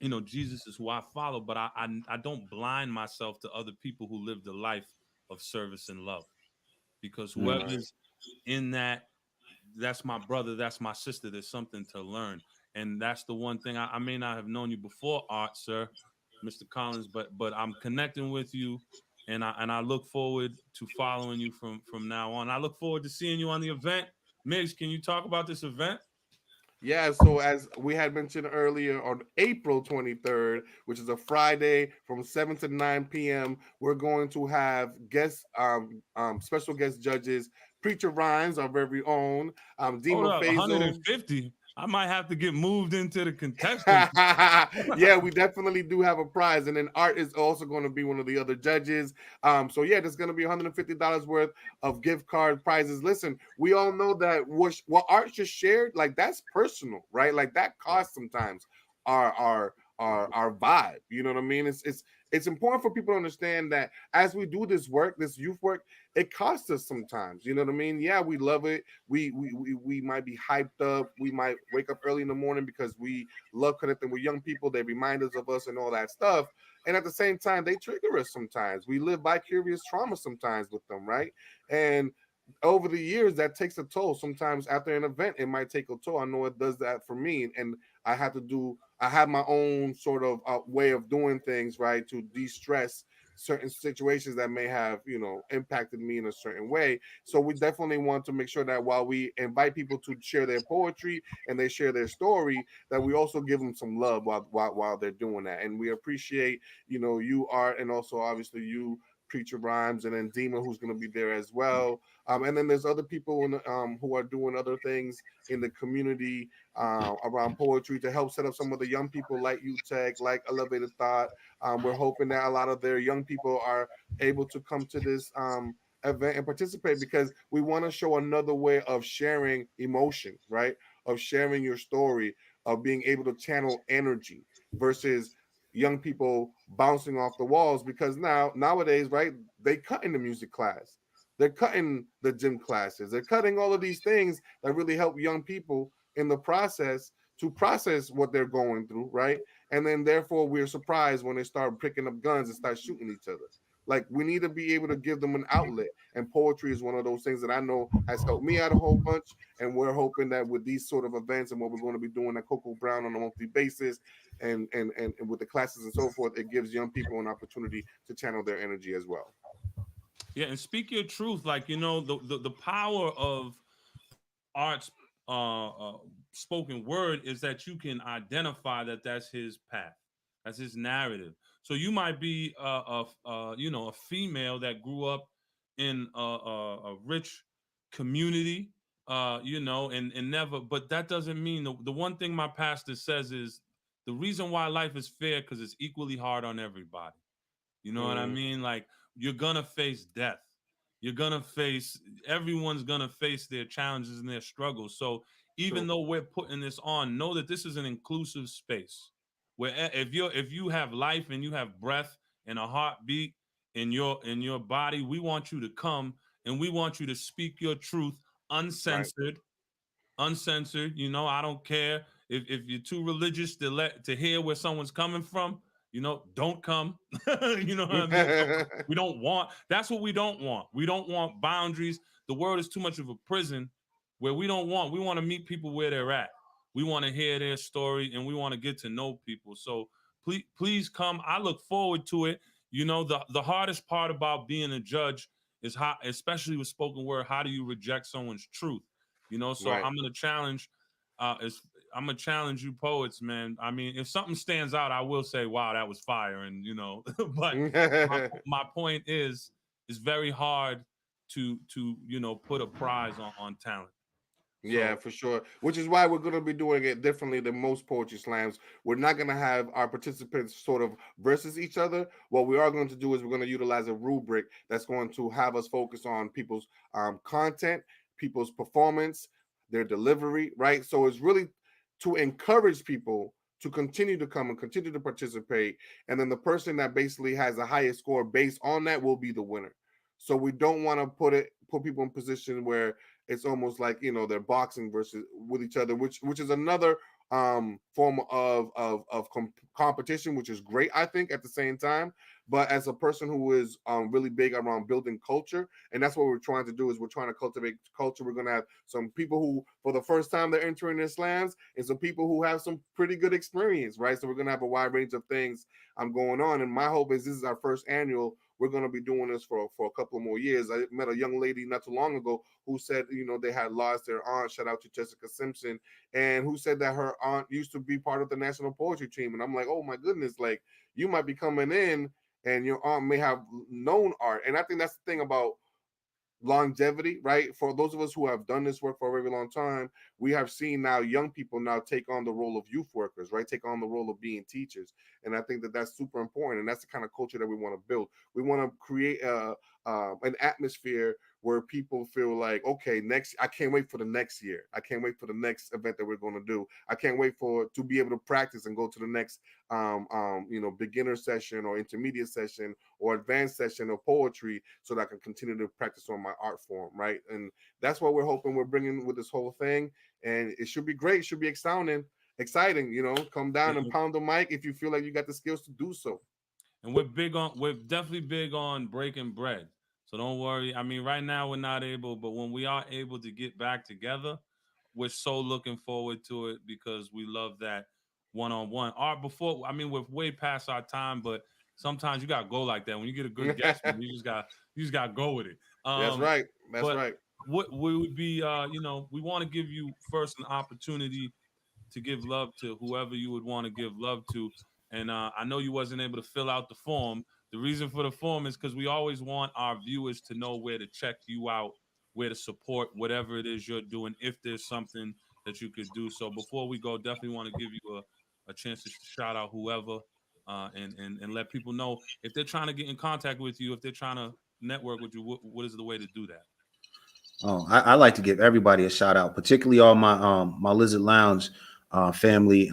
Speaker 3: you know, Jesus is who I follow, but I don't blind myself to other people who live the life of service and love, because whoever's in that's my brother, that's my sister. There's something to learn. And that's the one thing I may not have known you before, Art, sir, Mr. Collins, but I'm connecting with you, and I look forward to following you from now on. I look forward to seeing you on the event. Migs, can you talk about this event?
Speaker 4: Yeah, so as we had mentioned earlier, on April 23rd, which is a Friday from 7 to 9 p.m., we're going to have special guest judges, Preacha Rhymes, our very own, Dima Faisal.
Speaker 3: 150. I might have to get moved into the contestants.
Speaker 4: Yeah, we definitely do have a prize. And then Art is also going to be one of the other judges. So yeah, there's going to be $150 worth of gift card prizes. Listen, we all know that what Art just shared, like that's personal, right? Like that costs sometimes our vibe. You know what I mean? It's important for people to understand that as we do this work, this youth work, it costs us sometimes. You know what I mean? Yeah, we love it. We might be hyped up. We might wake up early in the morning because we love connecting with young people. They remind us of us and all that stuff. And at the same time, they trigger us sometimes. We live vicarious trauma sometimes with them, right? And over the years, that takes a toll. Sometimes after an event, it might take a toll. I know it does that for me. And I have my own sort of way of doing things, right, to de-stress certain situations that may have, impacted me in a certain way. So we definitely want to make sure that while we invite people to share their poetry and they share their story, that we also give them some love while they're doing that. And we appreciate, you Art, and also obviously you, Preacha Rhymes, and then Dima, who's going to be there as well. And then there's other people who are doing other things in the community around poetry to help set up some of the young people like UTech, like Elevated Thought. We're hoping that a lot of their young people are able to come to this event and participate, because we want to show another way of sharing emotion, right? Of sharing your story, of being able to channel energy versus young people bouncing off the walls. Because nowadays, right, they cut in the music class, they're cutting the gym classes, they're cutting all of these things that really help young people in the process to process what they're going through, right? And then therefore we're surprised when they start picking up guns and start shooting each other. Like, we need to be able to give them an outlet, and poetry is one of those things that I know has helped me out a whole bunch. And we're hoping that with these sort of events and what we're going to be doing at Coco Brown on a monthly basis, and with the classes and so forth, it gives young people an opportunity to channel their energy as well.
Speaker 3: Yeah, and speak your truth. Like, the power of art's spoken word is that you can identify that that's his path, that's his narrative. So you might be a female that grew up in a rich community, and never. But that doesn't mean the one thing my pastor says is the reason why life is fair because it's equally hard on everybody. You know what I mean? Like, you're gonna face death. You're gonna face everyone's gonna face their challenges and their struggles. So even though we're putting this on, know that this is an inclusive space where if you have life and you have breath and a heartbeat in your body, we want you to come and we want you to speak your truth uncensored. Uncensored. I don't care if you're too religious to hear where someone's coming from. Don't come. You know what I mean? We don't want. That's what we don't want. We don't want boundaries. The world is too much of a prison where we don't want. We want to meet people where they're at. We want to hear their story and we want to get to know people. So please come. I look forward to it. The hardest part about being a judge is how, especially with spoken word, how do you reject someone's truth? So
Speaker 4: Right.
Speaker 3: I'm gonna challenge. I'm gonna challenge you poets, man. I mean, if something stands out, I will say, "Wow, that was fire," and But my point is, it's very hard to put a prize on talent.
Speaker 4: Yeah, for sure. Which is why we're going to be doing it differently than most poetry slams. We're not going to have our participants sort of versus each other. What we are going to do is we're going to utilize a rubric that's going to have us focus on people's content, people's performance, their delivery, right? So it's really to encourage people to continue to come and continue to participate. And then the person that basically has the highest score based on that will be the winner. So we don't want to put people in position where it's almost like they're boxing versus with each other, which is another form of competition, which is great, I think, at the same time. But as a person who is really big around building culture, and that's what we're trying to do, is we're trying to cultivate culture. We're going to have some people who, for the first time, they're entering their slams, and some people who have some pretty good experience, right? So we're going to have a wide range of things going on. And my hope is this is our first annual. We're going to be doing this for a couple of more years. I met a young lady not too long ago who said, they had lost their aunt. Shout out to Jessica Simpson, and who said that her aunt used to be part of the national poetry team. And I'm like, oh my goodness, like, you might be coming in and your aunt may have known art. And I think that's the thing about longevity, right? For those of us who have done this work for a very long time, we have seen now young people now take on the role of youth workers, right? Take on the role of being teachers. And I think that that's super important. And that's the kind of culture that we want to build. We want to create an atmosphere where people feel like, okay, I can't wait for the next year. I can't wait for the next event that we're going to do. I can't wait to be able to practice and go to the next, beginner session or intermediate session or advanced session of poetry, so that I can continue to practice on my art form, right? And that's what we're hoping we're bringing with this whole thing. And it should be great. It should be exciting. Come down and pound the mic if you feel like you got the skills to do so.
Speaker 3: And we're definitely big on breaking bread. So don't worry. I mean, right now we're not able, but when we are able to get back together, we're so looking forward to it because we love that one-on-one. We're way past our time, but sometimes you gotta go like that. When you get a good guest, man, you just gotta go with it.
Speaker 4: That's right. That's
Speaker 3: but
Speaker 4: right.
Speaker 3: What would be, we want to give you first an opportunity to give love to whoever you would want to give love to. And I know you wasn't able to fill out the form. The reason for the form is because we always want our viewers to know where to check you out, where to support whatever it is you're doing, if there's something that you could do. So before we go, definitely want to give you a chance to shout out whoever and let people know if they're trying to get in contact with you, if they're trying to network with you, what is the way to do that?
Speaker 18: Oh, I like to give everybody a shout out, particularly all my Lizard Lounge family.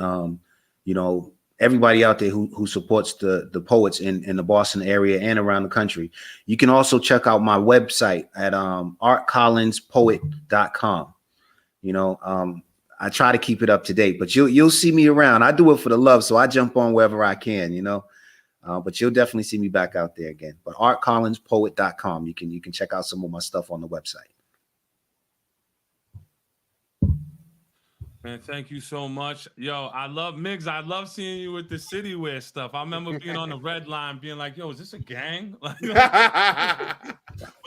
Speaker 18: Everybody out there who supports the poets in the Boston area and around the country. You can also check out my website at artcollinspoet.com. I try to keep it up to date, but you'll see me around. I do it for the love, so I jump on wherever I can, but you'll definitely see me back out there again. But artcollinspoet.com. You can check out some of my stuff on the website.
Speaker 3: Man, thank you so much. Yo, I love Migs. I love seeing you with the city wear stuff. I remember being on the red line being like, yo, is this a gang? Like, when I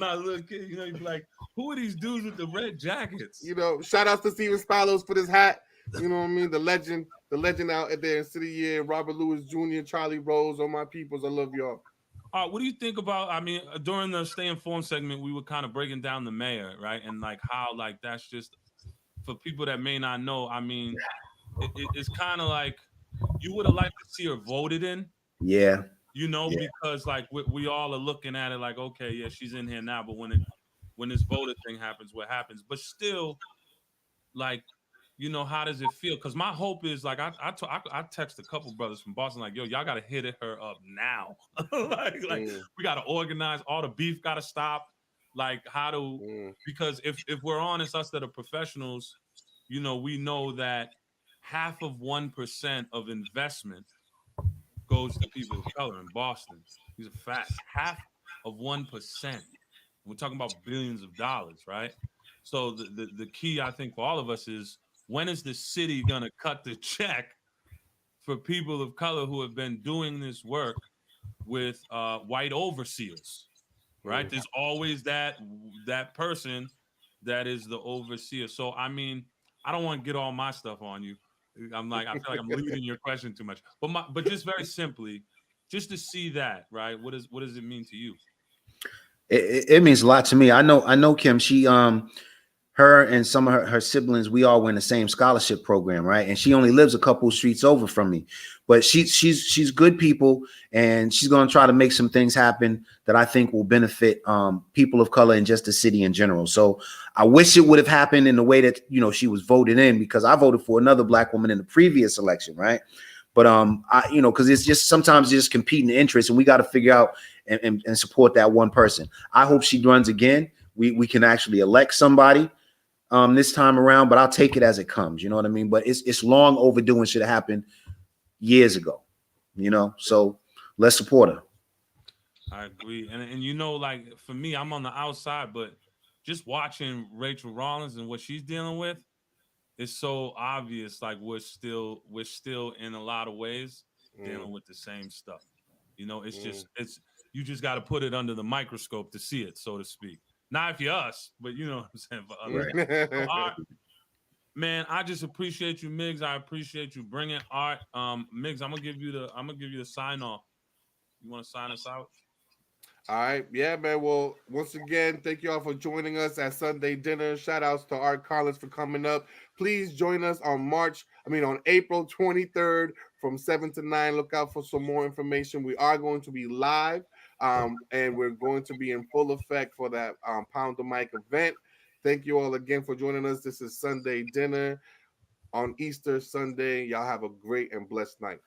Speaker 3: was a little kid, you'd be like, who are these dudes with the red jackets?
Speaker 4: Shout out to Steven Spallows for this hat. You know what I mean? The legend out there in City Year, Robert Lewis Jr., Charlie Rose, all my peoples. I love y'all.
Speaker 3: What do you think about, during the Stay Informed segment, we were kind of breaking down the mayor, right? And like how like that's just, for people that may not know, it's kind of like you would have liked to see her voted in.
Speaker 18: Yeah.
Speaker 3: Because like we all are looking at it like, okay, yeah, she's in here now, but when this voter thing happens, what happens? But still, like, how does it feel? Because my hope is like I text a couple brothers from Boston like, yo, y'all gotta hit her up now. We gotta organize. All the beef gotta stop. Like because if we're honest, us that are professionals, we know that 0.5% of investment goes to people of color in Boston. These are facts. 0.5%. We're talking about billions of dollars, right? So the key, I think, for all of us is, when is the city gonna cut the check for people of color who have been doing this work with white overseers? Right? There's always that person that is the overseer. So I don't want to get all my stuff on you. I feel like I'm leading your question too much. But just very simply, just to see that, right? What does it mean to you?
Speaker 18: It means a lot to me. I know Kim. She her and some of her siblings, we all were in the same scholarship program, right? And she only lives a couple of streets over from me, but she's good people, and she's going to try to make some things happen that I think will benefit people of color and just the city in general. So I wish it would have happened in the way that she was voted in, because I voted for another Black woman in the previous election, right? But because it's just sometimes just competing interests, and we got to figure out and support that one person. I hope she runs again. We can actually elect somebody this time around, but I'll take it as it comes. You know what I mean? But it's long overdue and should have happened years ago. So let's support her.
Speaker 3: I agree, and like for me, I'm on the outside, but just watching Rachel Rollins and what she's dealing with, it's so obvious. Like we're still in a lot of ways dealing with the same stuff. It's you just got to put it under the microscope to see it, so to speak. Not if you're us, but you know what I'm saying, for others.
Speaker 18: Right.
Speaker 3: Man, I just appreciate you, Migs. I appreciate you bringing art. Migs, I'm gonna give you the sign off. You want to sign us out?
Speaker 4: All right. Yeah, man. Well, once again, thank you all for joining us at Sunday Dinner. Shout outs to Art Collins for coming up. Please join us on April 23rd from 7 to 9. Look out for some more information. We are going to be live, and we're going to be in full effect for that Pound the Mic event. Thank you all again for joining us. This is Sunday Dinner on Easter Sunday. Y'all have a great and blessed night.